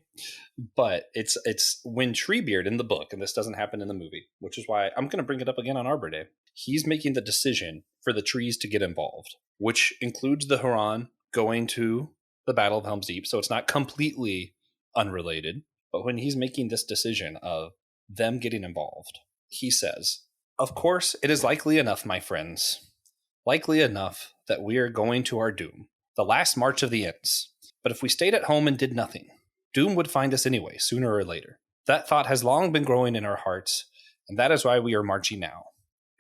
But it's when Treebeard in the book, and this doesn't happen in the movie, which is why I'm going to bring it up again on Arbor Day. He's making the decision for the trees to get involved, which includes the Huron going to the Battle of Helm's Deep. So it's not completely unrelated. But when he's making this decision of them getting involved, he says, "Of course, it is likely enough, my friends, likely enough that we are going to our doom, the last march of the Ents. But if we stayed at home and did nothing, doom would find us anyway, sooner or later. That thought has long been growing in our hearts, and that is why we are marching now.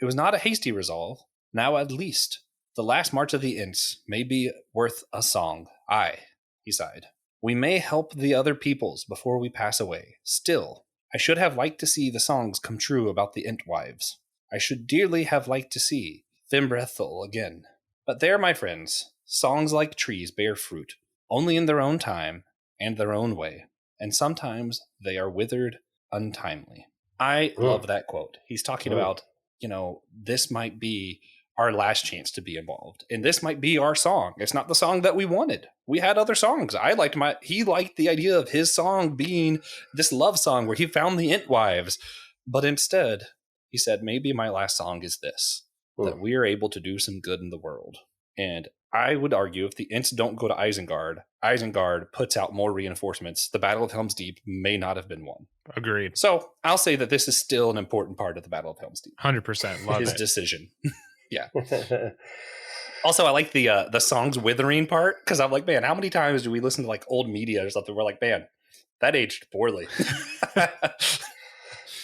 It was not a hasty resolve. Now at least, the last march of the Ents may be worth a song. Aye," he sighed. "We may help the other peoples before we pass away. Still, I should have liked to see the songs come true about the Ent wives. I should dearly have liked to see Thimbrethel again. But there, my friends, songs like trees bear fruit, only in their own time and their own way, and sometimes they are withered untimely." I love that quote. He's talking about, this might be our last chance to be involved, and this might be our song. It's not the song that we wanted. We had other songs. He liked the idea of his song being this love song where he found the Ent wives, but instead he said, maybe my last song is this, that we are able to do some good in the world. And I would argue if the Ents don't go to Isengard puts out more reinforcements, the Battle of Helm's Deep may not have been won. Agreed. So I'll say that this is still an important part of the Battle of Helm's Deep. 100%. Love his it. decision. Yeah. Also, I like the song's withering part, because I'm like, man, how many times do we listen to like old media or something? We're like, man, that aged poorly.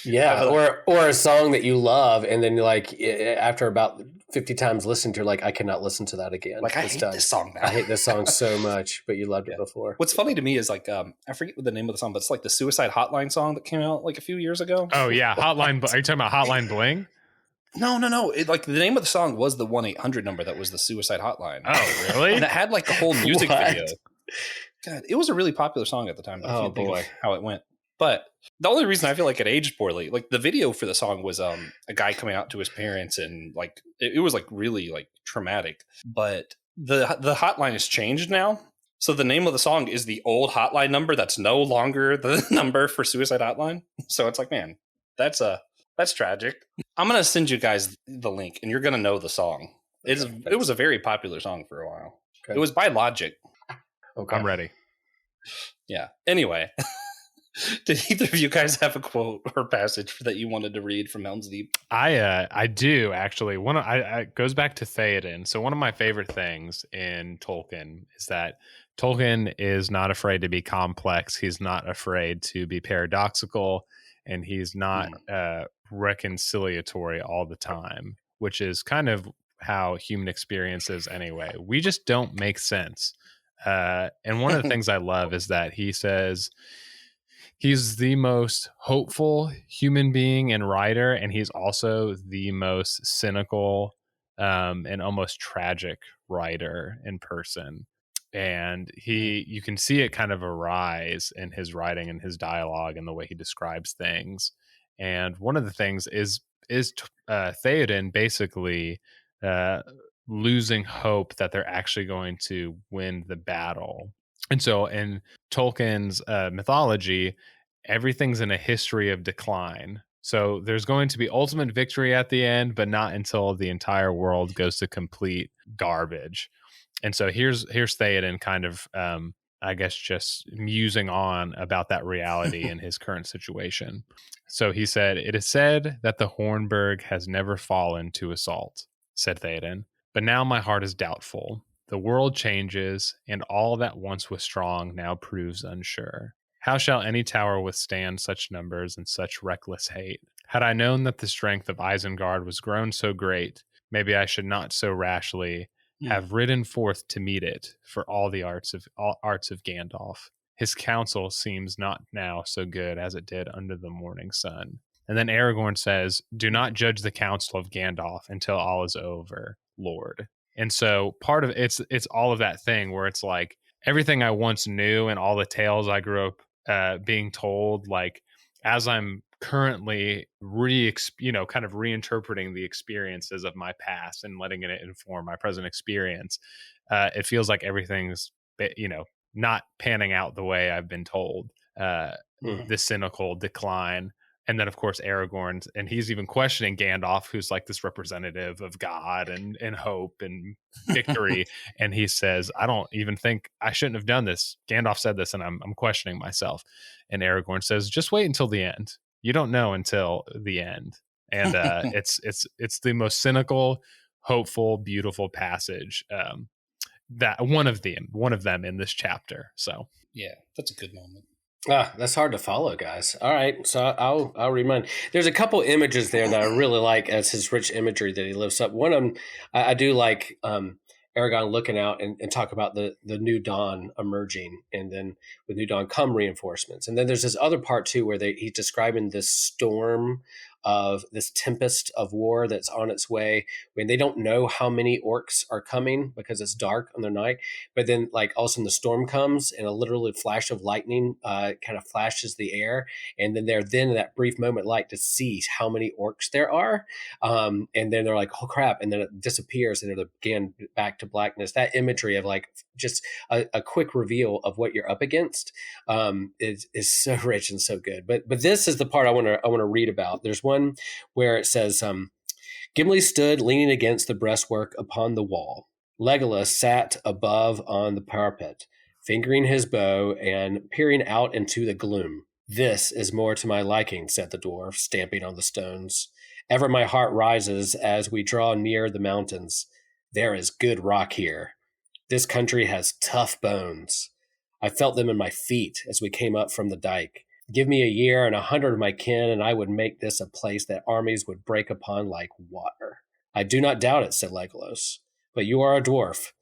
Yeah, or a song that you love, and then like after about 50 times listened, you're like, I cannot listen to that again. Like, I hate this song now. I hate this song so much, but you loved it before. What's funny to me is like, I forget what the name of the song, but it's like the Suicide Hotline song that came out like a few years ago. Oh yeah, Hotline. Are you talking about Hotline Bling? No. Like the name of the song was the 1-800 number that was the Suicide Hotline. Oh really? And it had like the whole music video. God, it was a really popular song at the time. But I can't think of how it went. But the only reason I feel like it aged poorly, like the video for the song was a guy coming out to his parents, and like it was like really like traumatic. But the hotline has changed now, so the name of the song is the old hotline number that's no longer the number for Suicide Hotline. So it's like, man, that's tragic. I'm gonna send you guys the link, and you're gonna know the song. It was a very popular song for a while. Okay. It was by Logic. Okay, I'm ready. Yeah. Anyway. Did either of you guys have a quote or passage that you wanted to read from Helm's Deep? I do actually. It goes back to Theoden. So one of my favorite things in Tolkien is that Tolkien is not afraid to be complex. He's not afraid to be paradoxical, and he's not reconciliatory all the time, which is kind of how human experience is anyway. We just don't make sense. And one of the things I love is that he says he's the most hopeful human being and writer, and he's also the most cynical and almost tragic writer in person. And you can see it kind of arise in his writing and his dialogue and the way he describes things. And one of the things is Theoden basically losing hope that they're actually going to win the battle. And so in Tolkien's mythology, everything's in a history of decline. So there's going to be ultimate victory at the end, but not until the entire world goes to complete garbage. And so here's Theoden kind of, I guess, just musing on about that reality in his current situation. So he said, "It is said that the Hornburg has never fallen to assault," said Theoden, "but now my heart is doubtful. The world changes, and all that once was strong now proves unsure. How shall any tower withstand such numbers and such reckless hate? Had I known that the strength of Isengard was grown so great, maybe I should not so rashly have ridden forth to meet it for all the arts of Gandalf. His counsel seems not now so good as it did under the morning sun." And then Aragorn says, "Do not judge the counsel of Gandalf until all is over, Lord." And so part of it's all of that thing where it's like everything I once knew and all the tales I grew up being told, like as I'm currently kind of reinterpreting the experiences of my past and letting it inform my present experience, it feels like everything's not panning out the way I've been told. The cynical decline. And then, of course, Aragorn, and he's even questioning Gandalf, who's like this representative of God and hope and victory. And he says, "I don't even think I shouldn't have done this. Gandalf said this, and I'm questioning myself." And Aragorn says, "Just wait until the end. You don't know until the end." and it's the most cynical, hopeful, beautiful passage. That one of them in this chapter. So yeah, that's a good moment. That's hard to follow, guys. All right, so I'll read mine. There's a couple images there that I really like as his rich imagery that he lifts up. One of them, I do like Aragon looking out and talk about the new dawn emerging, and then with new dawn come reinforcements. And then there's this other part too where he's describing this storm of this tempest of war that's on its way when they don't know how many orcs are coming because it's dark on the night. But then like all of a sudden the storm comes and a literally flash of lightning kind of flashes the air. And then they're then in that brief moment like to see how many orcs there are. And then they're like, oh crap. And then it disappears and they're again back to blackness. That imagery of like just a quick reveal of what you're up against is so rich and so good. But this is the part I want to read about. There's one where it says, Gimli stood leaning against the breastwork upon the wall. Legolas sat above on the parapet, fingering his bow and peering out into the gloom. This is more to my liking, said the dwarf, stamping on the stones. Ever my heart rises as we draw near the mountains. There is good rock here. This country has tough bones. I felt them in my feet as we came up from the dike. Give me a year and 100 of my kin, and I would make this a place that armies would break upon like water. I do not doubt it, said Legolas. But you are a dwarf,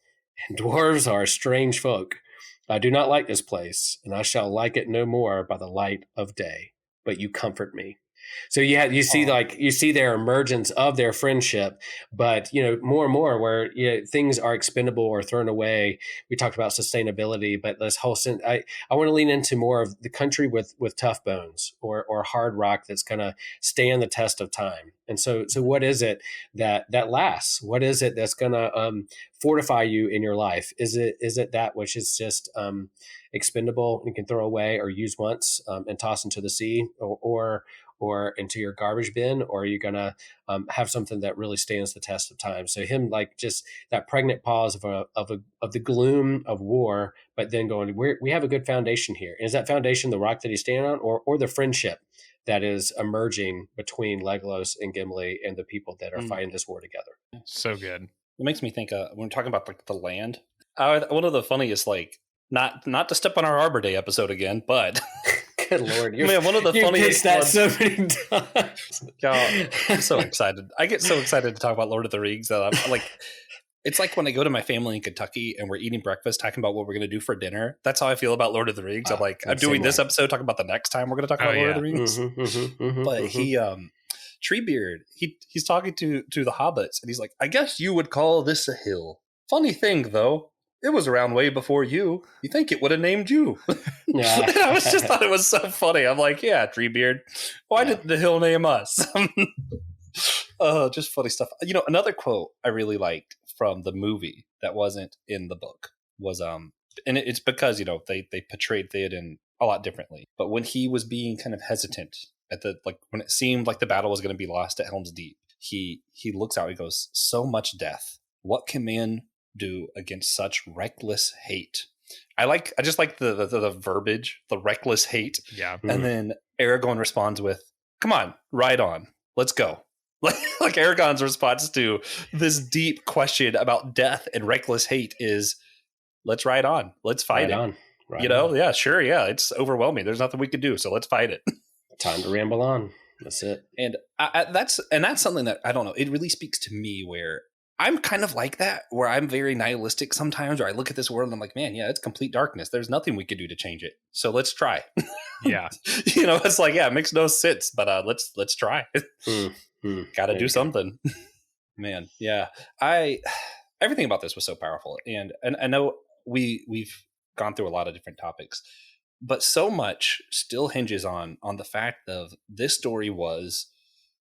and dwarves are strange folk. I do not like this place, and I shall like it no more by the light of day. But you comfort me. So you see their emergence of their friendship, but more and more where things are expendable or thrown away. We talked about sustainability, but this whole I want to lean into more of the country with tough bones or hard rock that's going to stand the test of time. And so what is it that lasts? What is it that's going to fortify you in your life? Is it that which is just expendable and can throw away or use once and toss into the sea or into your garbage bin, or are you going to have something that really stands the test of time? So him like just that pregnant pause of the gloom of war, but then going, we have a good foundation here. Is that foundation the rock that he's standing on, or the friendship that is emerging between Legolas and Gimli and the people that are fighting this war together? So good. It makes me think when we're talking about like the land. One of the funniest, like not to step on our Arbor Day episode again, but. Good Lord. One of the funniest that so many times. God, I'm so excited. I get so excited to talk about Lord of the Rings that I'm like, it's like when I go to my family in Kentucky and we're eating breakfast, talking about what we're going to do for dinner. That's how I feel about Lord of the Rings. I'm like, I'm doing this episode, talking about the next time we're going to talk about Lord of the Rings. But he, Treebeard, he's talking to the hobbits and he's like, I guess you would call this a hill. Funny thing though. It was around way before you. You think it would have named you. Yeah. I just thought it was so funny. I'm like, yeah, Treebeard. Why did the hill name us? Just funny stuff. Another quote I really liked from the movie that wasn't in the book was, and it's because, they portrayed Theoden a lot differently. But when he was being kind of hesitant when it seemed like the battle was going to be lost at Helm's Deep, he looks out and he goes, so much death. What can man do against such reckless hate? I just like the verbiage, the reckless hate. Yeah. And then Aragorn responds with, come on, ride on, let's go. Like Aragorn's response to this deep question about death and reckless hate is, let's ride on, let's fight it. Yeah, sure, yeah, it's overwhelming, there's nothing we can do, so let's fight it. Time to ramble on. That's it. And that's something that I don't know, it really speaks to me where I'm kind of like that, where I'm very nihilistic sometimes, where I look at this world and I'm like, man, yeah, it's complete darkness. There's nothing we could do to change it. So let's try. Yeah. It's like, yeah, it makes no sense, but let's try. Got to do something. Man, yeah. Everything about this was so powerful. And I know we've gone through a lot of different topics, but so much still hinges on the fact of this story was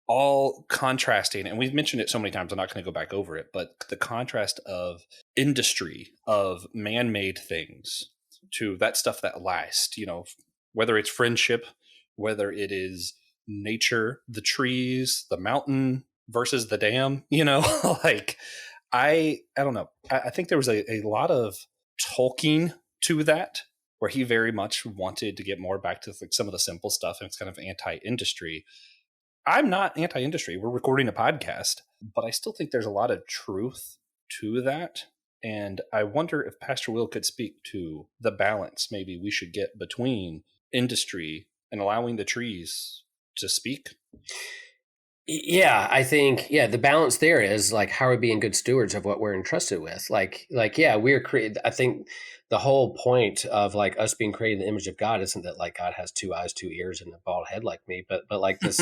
all contrasting, and we've mentioned it so many times, I'm not going to go back over it, but the contrast of industry, of man-made things, to that stuff that lasts, whether it's friendship, whether it is nature, the trees, the mountain versus the dam, like I don't know. I think there was a lot of Tolkien to that, where he very much wanted to get more back to like some of the simple stuff, and it's kind of anti-industry. I'm not anti-industry. We're recording a podcast, but I still think there's a lot of truth to that. And I wonder if Pastor Will could speak to the balance maybe we should get between industry and allowing the trees to speak. Yeah, I think the balance there is like, how are we being good stewards of what we're entrusted with? Yeah, we're created. I think the whole point of like us being created in the image of God isn't that like God has two eyes, two ears, and a bald head like me, but like this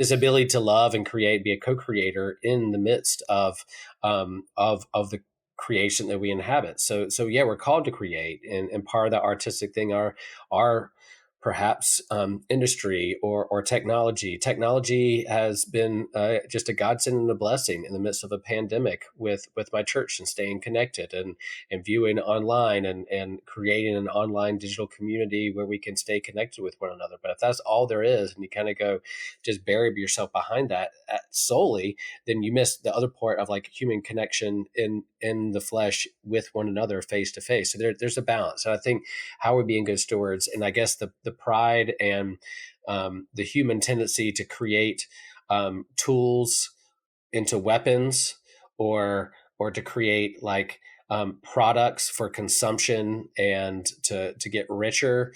ability to love and create, be a co-creator in the midst of the creation that we inhabit. So yeah, we're called to create, and part of the artistic thing are perhaps industry or technology. Technology has been just a godsend and a blessing in the midst of a pandemic with my church, and staying connected and viewing online and creating an online digital community where we can stay connected with one another. But if that's all there is, and you kind of go just bury yourself behind that solely, then you miss the other part of like human connection in the flesh with one another face to face. So there's a balance. And I think how we're being good stewards, and I guess the pride and the human tendency to create tools into weapons, or to create like products for consumption and to get richer.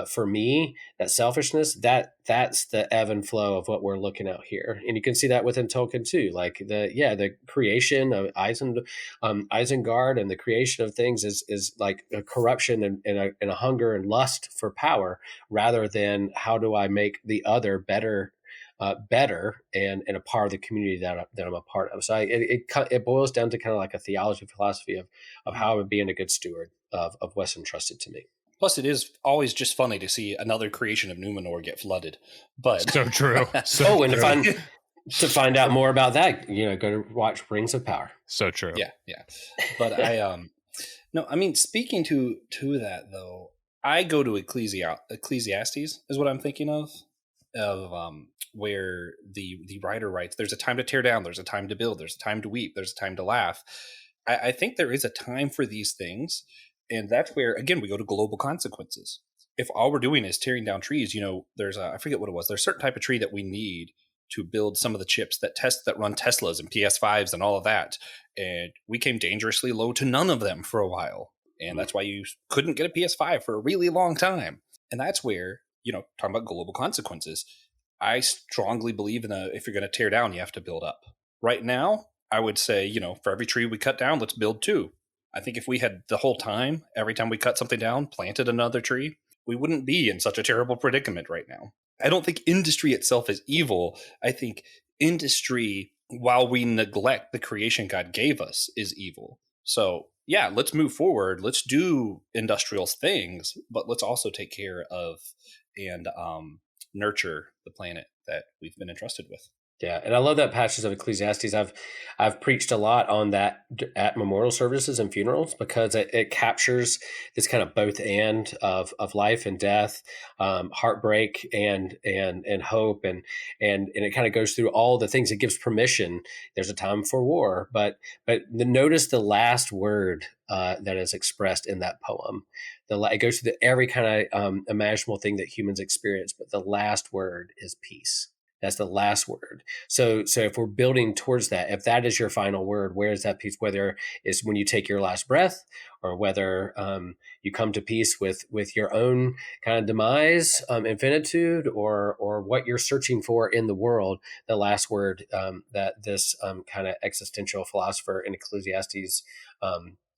For me, that selfishness, that's the ebb and flow of what we're looking at here, and you can see that within Tolkien too. Like the creation of Isengard, and the creation of things is like a corruption and a hunger and lust for power, rather than how do I make the other better and a part of the community that I'm a part of. So it boils down to kind of like a theology, philosophy of how I'm being a good steward of what's entrusted to me. Plus, it is always just funny to see another creation of Numenor get flooded. But so true. And to find out more about that, go to watch Rings of Power. So true. Yeah. But no, I mean, speaking to that though, I go to Ecclesiastes is what I'm thinking of where the writer writes, there's a time to tear down, there's a time to build, there's a time to weep, there's a time to laugh. I think there is a time for these things. And that's where, again, we go to global consequences. If all we're doing is tearing down trees, there's I forget what it was. There's a certain type of tree that we need to build some of the chips that run Teslas and PS5s and all of that. And we came dangerously low to none of them for a while. And that's why you couldn't get a PS5 for a really long time. And that's where, talking about global consequences, I strongly believe if you're going to tear down, you have to build up. Right now, I would say, for every tree we cut down, let's build two. I think if we had the whole time, every time we cut something down, planted another tree, we wouldn't be in such a terrible predicament right now. I don't think industry itself is evil. I think industry, while we neglect the creation God gave us, is evil. So yeah, let's move forward. Let's do industrial things, but let's also take care of and nurture the planet that we've been entrusted with. Yeah, and I love that passage of Ecclesiastes. I've preached a lot on that at memorial services and funerals, because it captures this kind of both and of life and death, heartbreak and hope, and it kind of goes through all the things. It gives permission. There's a time for war, but notice the last word that is expressed in that poem. It goes through every kind of imaginable thing that humans experience, but the last word is peace. That's the last word. So if we're building towards that, if that is your final word, where is that peace? Whether it's when you take your last breath, or whether you come to peace with your own kind of demise, infinitude, or what you're searching for in the world, the last word that this kind of existential philosopher in Ecclesiastes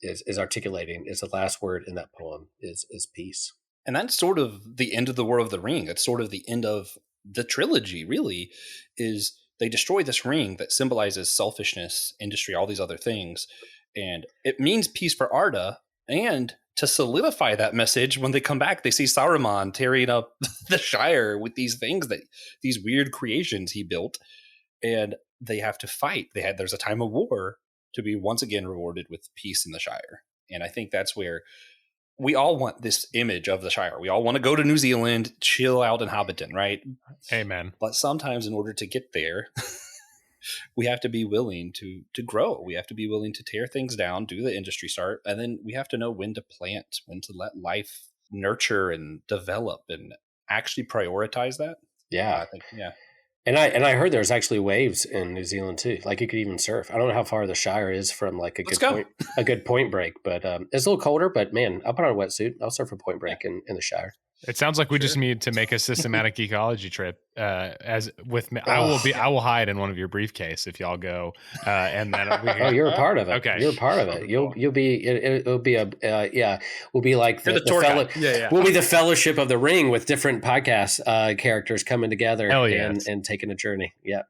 is articulating, is the last word in that poem is peace. And that's sort of the end of the War of the Ring. It's sort of the end of the trilogy, really, is they destroy this ring that symbolizes selfishness, industry, all these other things. And it means peace for Arda. And to solidify that message, when they come back, they see Saruman tearing up the Shire with these things, these weird creations he built. And they have to fight. There's a time of war to be once again rewarded with peace in the Shire. And I think that's where we all want this image of the Shire. We all want to go to New Zealand, chill out in Hobbiton, right? Amen. But sometimes in order to get there, we have to be willing to grow. We have to be willing to tear things down, do the industry start, and then we have to know when to plant, when to let life nurture and develop and actually prioritize that. Yeah. I think, yeah. And I heard there's actually waves in New Zealand too. Like you could even surf. I don't know how far the Shire is from like a good point break, but it's a little colder. But man, I'll put on a wetsuit. I'll surf a point break in the Shire. It sounds like we just need to make a systematic ecology trip. As with me, I will hide in one of your briefcase if y'all go, and then you're a part of it. Okay, you're a part of it. You'll be. It'll be a we'll be like the tour guide. We'll be the Fellowship of the Ring with different podcast characters coming together and taking a journey. Yeah.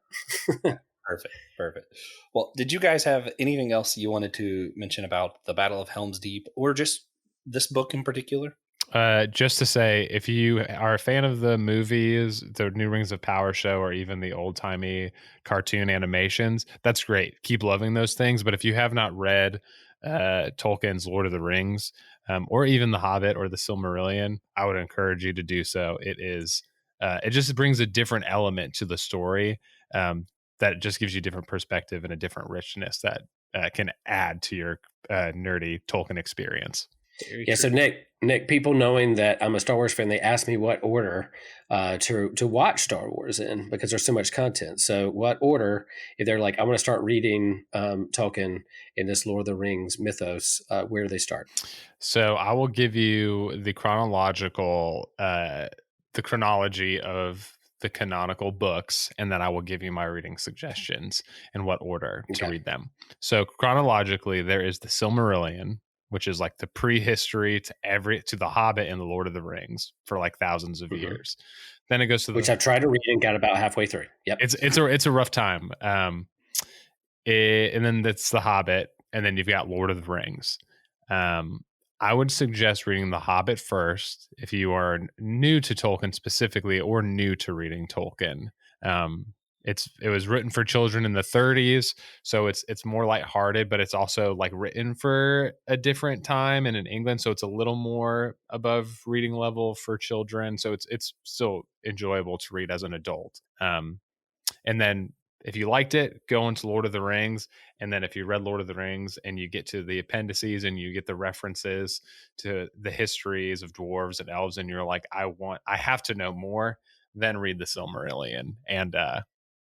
Perfect. Well, did you guys have anything else you wanted to mention about the Battle of Helm's Deep, or just this book in particular? Just to say, if you are a fan of the movies, the New Rings of Power show, or even the old timey cartoon animations, that's great. Keep loving those things. But if you have not read Tolkien's Lord of the Rings, or even The Hobbit or The Silmarillion, I would encourage you to do so. It just brings a different element to the story that just gives you a different perspective and a different richness that can add to your nerdy Tolkien experience. Yeah. So Nick, people knowing that I'm a Star Wars fan, they ask me what order to watch Star Wars in because there's so much content. So what order, if they're like, I want to start reading Tolkien in this Lord of the Rings mythos, where do they start? So I will give you the chronology of the canonical books, and then I will give you my reading suggestions and what order to read them. So chronologically, there is the Silmarillion, which is like the prehistory to the Hobbit and the Lord of the Rings for like thousands of years. Then it goes to which I've tried to read and got about halfway through. Yep, it's a rough time. And then that's the Hobbit, and then you've got Lord of the Rings. I would suggest reading the Hobbit first if you are new to Tolkien specifically, or new to reading Tolkien. It was written for children in the 30s, so it's more lighthearted, but it's also like written for a different time and in England, so it's a little more above reading level for children. So it's still enjoyable to read as an adult. And then if you liked it, go into Lord of the Rings, and then if you read Lord of the Rings and you get to the appendices and you get the references to the histories of dwarves and elves, and you're like, I have to know more, then read the Silmarillion, and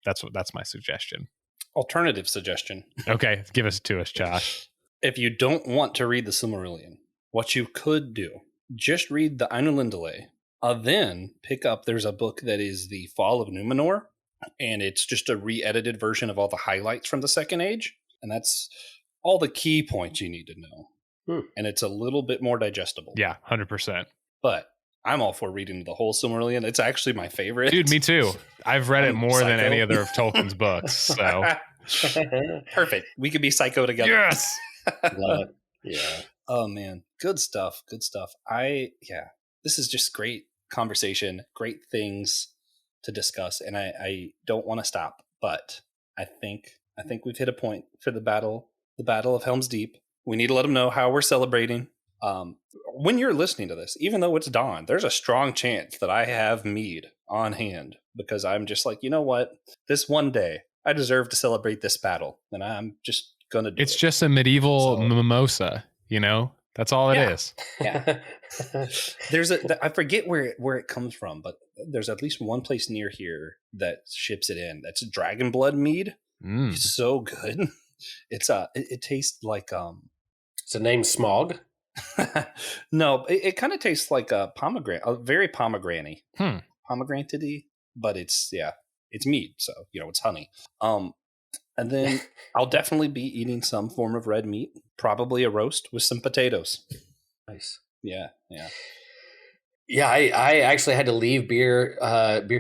that's my suggestion. Alternative suggestion. Okay, give us to us, Josh. If you don't want to read the Silmarillion, what you could do, just read the Ainulindale. Then pick up, there's a book that is The Fall of Numenor, and it's just a re-edited version of all the highlights from the Second Age, and that's all the key points you need to know. And it's a little bit more digestible. Yeah, 100%. But I'm all for reading the whole Silmarillion. It's actually my favorite. Dude, me too. I've read it more than any other of Tolkien's books. So perfect. We could be psycho together. Yes. Love it. Yeah. Oh man. Good stuff. This is just great conversation, great things to discuss. And I don't want to stop, but I think we've hit a point for the Battle of Helm's Deep. We need to let them know how we're celebrating. When you're listening to this, even though it's dawn, there's a strong chance that I have mead on hand, because I'm just like, you know what? This one day, I deserve to celebrate this battle, and I'm just gonna do it. It's just a medieval mimosa, you know? That's all it is. Yeah. I forget where it comes from, but there's at least one place near here that ships it in. That's Dragon Blood mead. It's so good. It tastes like Is the name Smog? No, it kind of tastes like a pomegranate, a very pomegranate, pomegranate-y, but it's mead, so it's honey. And then I'll definitely be eating some form of red meat, probably a roast with some potatoes. Nice. Yeah. Yeah, I actually had to leave beer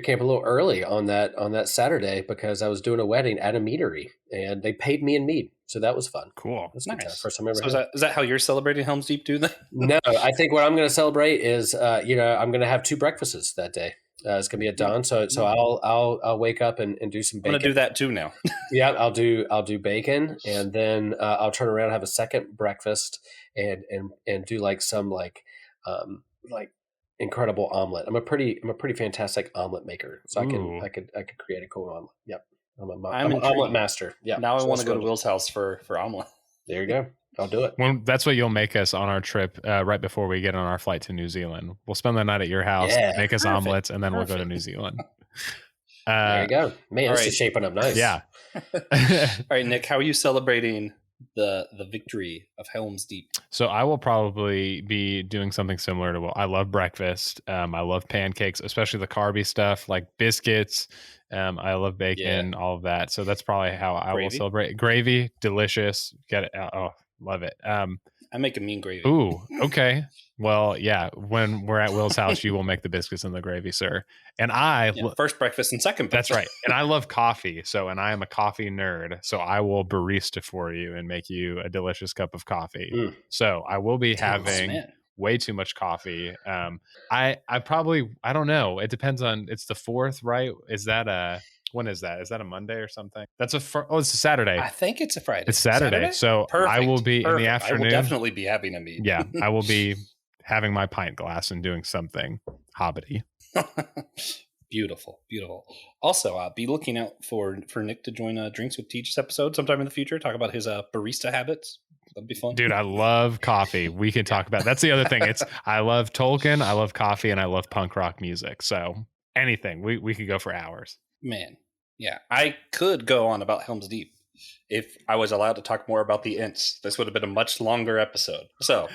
camp a little early on that Saturday because I was doing a wedding at a meadery, and they paid me in mead, so that was fun. Cool. That's nice. First time ever. So is that how you're celebrating Helm's Deep too? Then? No, I think what I'm going to celebrate is I'm going to have 2 breakfasts that day. It's going to be at dawn, so I'll wake up and do some bacon. I'm going to do that too now. Yeah, I'll do bacon, and then I'll turn around and have a second breakfast and do like some like incredible omelet. I'm a pretty fantastic omelet maker, so I could create a cool omelet. Yep, I'm an omelet master. Yeah. Now I want to go to Will's house for omelet. There you go. I'll do it. Well, that's what you'll make us on our trip right before we get on our flight to New Zealand. We'll spend the night at your house, make us omelets, and then we'll go to New Zealand. There you go. Man, this is shaping up nice. Yeah. All right, Nick, how are you celebrating the victory of Helm's Deep? So I will probably be doing something similar to I love breakfast. I love pancakes, especially the carby stuff like biscuits. I love bacon, all of that. So that's probably how I will celebrate. Gravy, delicious. Get it. Oh, love it. I make a mean gravy. Ooh, okay. Well, yeah. When we're at Will's house, you will make the biscuits and the gravy, sir. And first breakfast and second breakfast. That's right. And I love coffee. And I am a coffee nerd. So I will barista for you and make you a delicious cup of coffee. So I will be having way too much coffee. I don't know. It depends on, it's the 4th, right? Is that when is that? Is that a Monday or something? It's a Saturday. I think it's a Friday. It's Saturday. So Perfect. I will be in the afternoon. I will definitely be having a meat. Yeah, I will be having my pint glass and doing something hobbity. Beautiful. Also, be looking out for Nick to join Drinks with Teach episode sometime in the future. Talk about his barista habits. That'd be fun. Dude, I love coffee. We can talk about that's the other thing. I love Tolkien, I love coffee, and I love punk rock music. So anything. We could go for hours. Man. Yeah. I could go on about Helm's Deep if I was allowed to talk more about the Ints. This would have been a much longer episode. So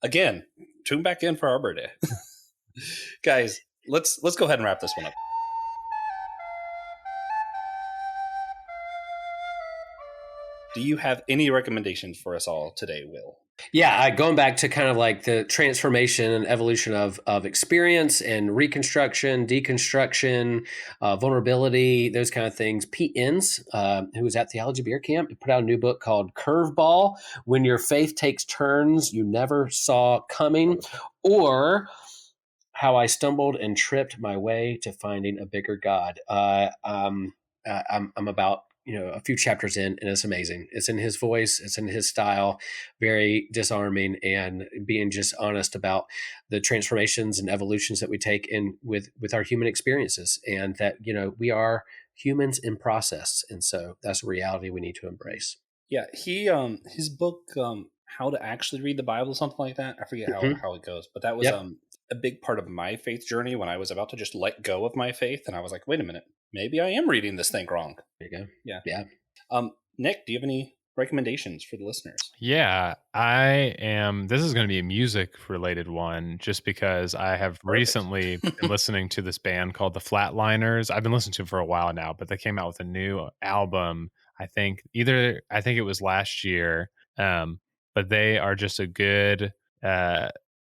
again, tune back in for Arbor Day. Guys, let's go ahead and wrap this one up. Do you have any recommendations for us all today, Will? Yeah, going back to kind of like the transformation and evolution of experience and reconstruction, deconstruction, vulnerability, those kind of things. Pete Enns, who was at Theology Beer Camp, put out a new book called Curveball, When Your Faith Takes Turns You Never Saw Coming, or How I Stumbled and Tripped My Way to Finding a Bigger God. I'm about a few chapters in, and it's amazing. It's in his voice, it's in his style, very disarming, and being just honest about the transformations and evolutions that we take in with our human experiences, and that we are humans in process, and so that's a reality we need to embrace. Yeah, he his book How to Actually Read the Bible, something like that. I forget how it goes, but that was a big part of my faith journey when I was about to just let go of my faith, and I was like, wait a minute, maybe I am reading this thing wrong. There you go. Yeah. Nick, do you have any recommendations for the listeners? Yeah, I am. This is going to be a music related one just because I have recently been listening to this band called the Flatliners. I've been listening to them for a while now, but they came out with a new album. I think it was last year. But they are just a good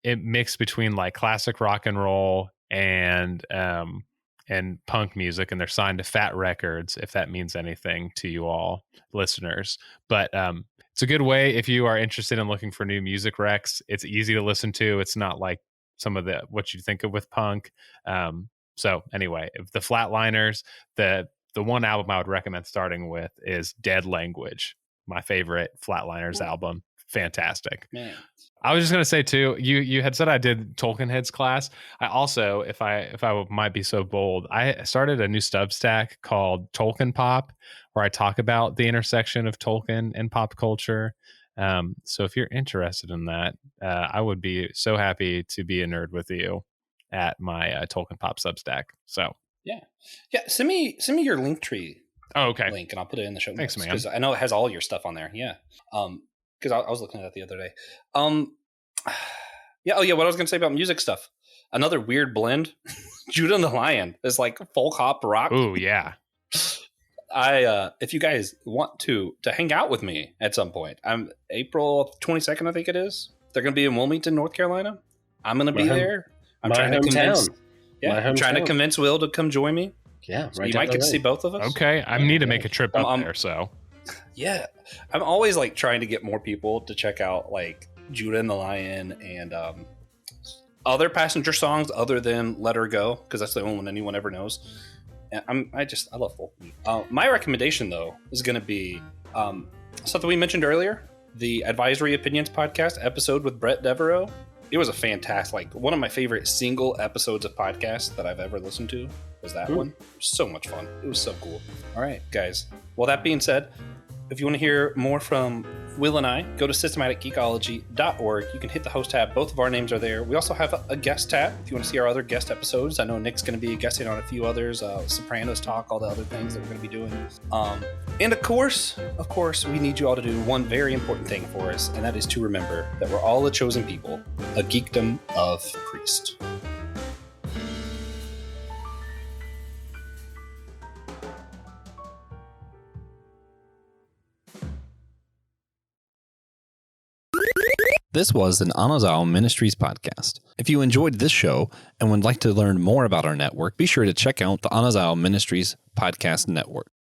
mix between like classic rock and roll and punk music, and they're signed to Fat Records, if that means anything to you all listeners. But it's a good way if you are interested in looking for new music recs. It's easy to listen to. It's not like some of what you think of with punk. So anyway, if the Flatliners, the one album I would recommend starting with is Dead Language, my favorite Flatliners album. Fantastic. Man. I was just going to say too, you had said I did Tolkien Heads class. I also, if I might be so bold, I started a new Substack called Tolkien Pop, where I talk about the intersection of Tolkien and pop culture. So if you're interested in that, I would be so happy to be a nerd with you at my Tolkien Pop Substack. So yeah. Send me your Linktree. Oh, okay. Link, and I'll put it in the show notes. Thanks, man. Because I know it has all your stuff on there. Yeah. Because I was looking at it the other day. What I was going to say about music stuff. Another weird blend. Judah and the Lion is like folk hop rock. Ooh, yeah. If you guys want to hang out with me at some point, I'm April 22nd, I think it is. They're going to be in Wilmington, North Carolina. I'm going to be there. I'm trying to convince Will to come join me. Yeah, so you might get to see both of us. Okay, I need to make a trip up there. So yeah, I'm always like trying to get more people to check out like Judah and the Lion and other Passenger songs other than Let Her Go, because that's the only one anyone ever knows. And I love folk. My recommendation though is going to be something we mentioned earlier, the Advisory Opinions podcast episode with Brett Devereaux. It was a fantastic, like one of my favorite single episodes of podcasts that I've ever listened to was that one. It was so much fun. It was so cool. All right, guys. Well, that being said, if you want to hear more from Will and I, go to systematicgeekology.org. You can hit the host tab. Both of our names are there. We also have a guest tab if you want to see our other guest episodes. I know Nick's going to be guesting on a few others, Sopranos talk, all the other things that we're going to be doing. And of course, we need you all to do one very important thing for us, and that is to remember that we're all a chosen people, a geekdom of priest. This was an Anazao Ministries podcast. If you enjoyed this show and would like to learn more about our network, be sure to check out the Anazao Ministries Podcast Network.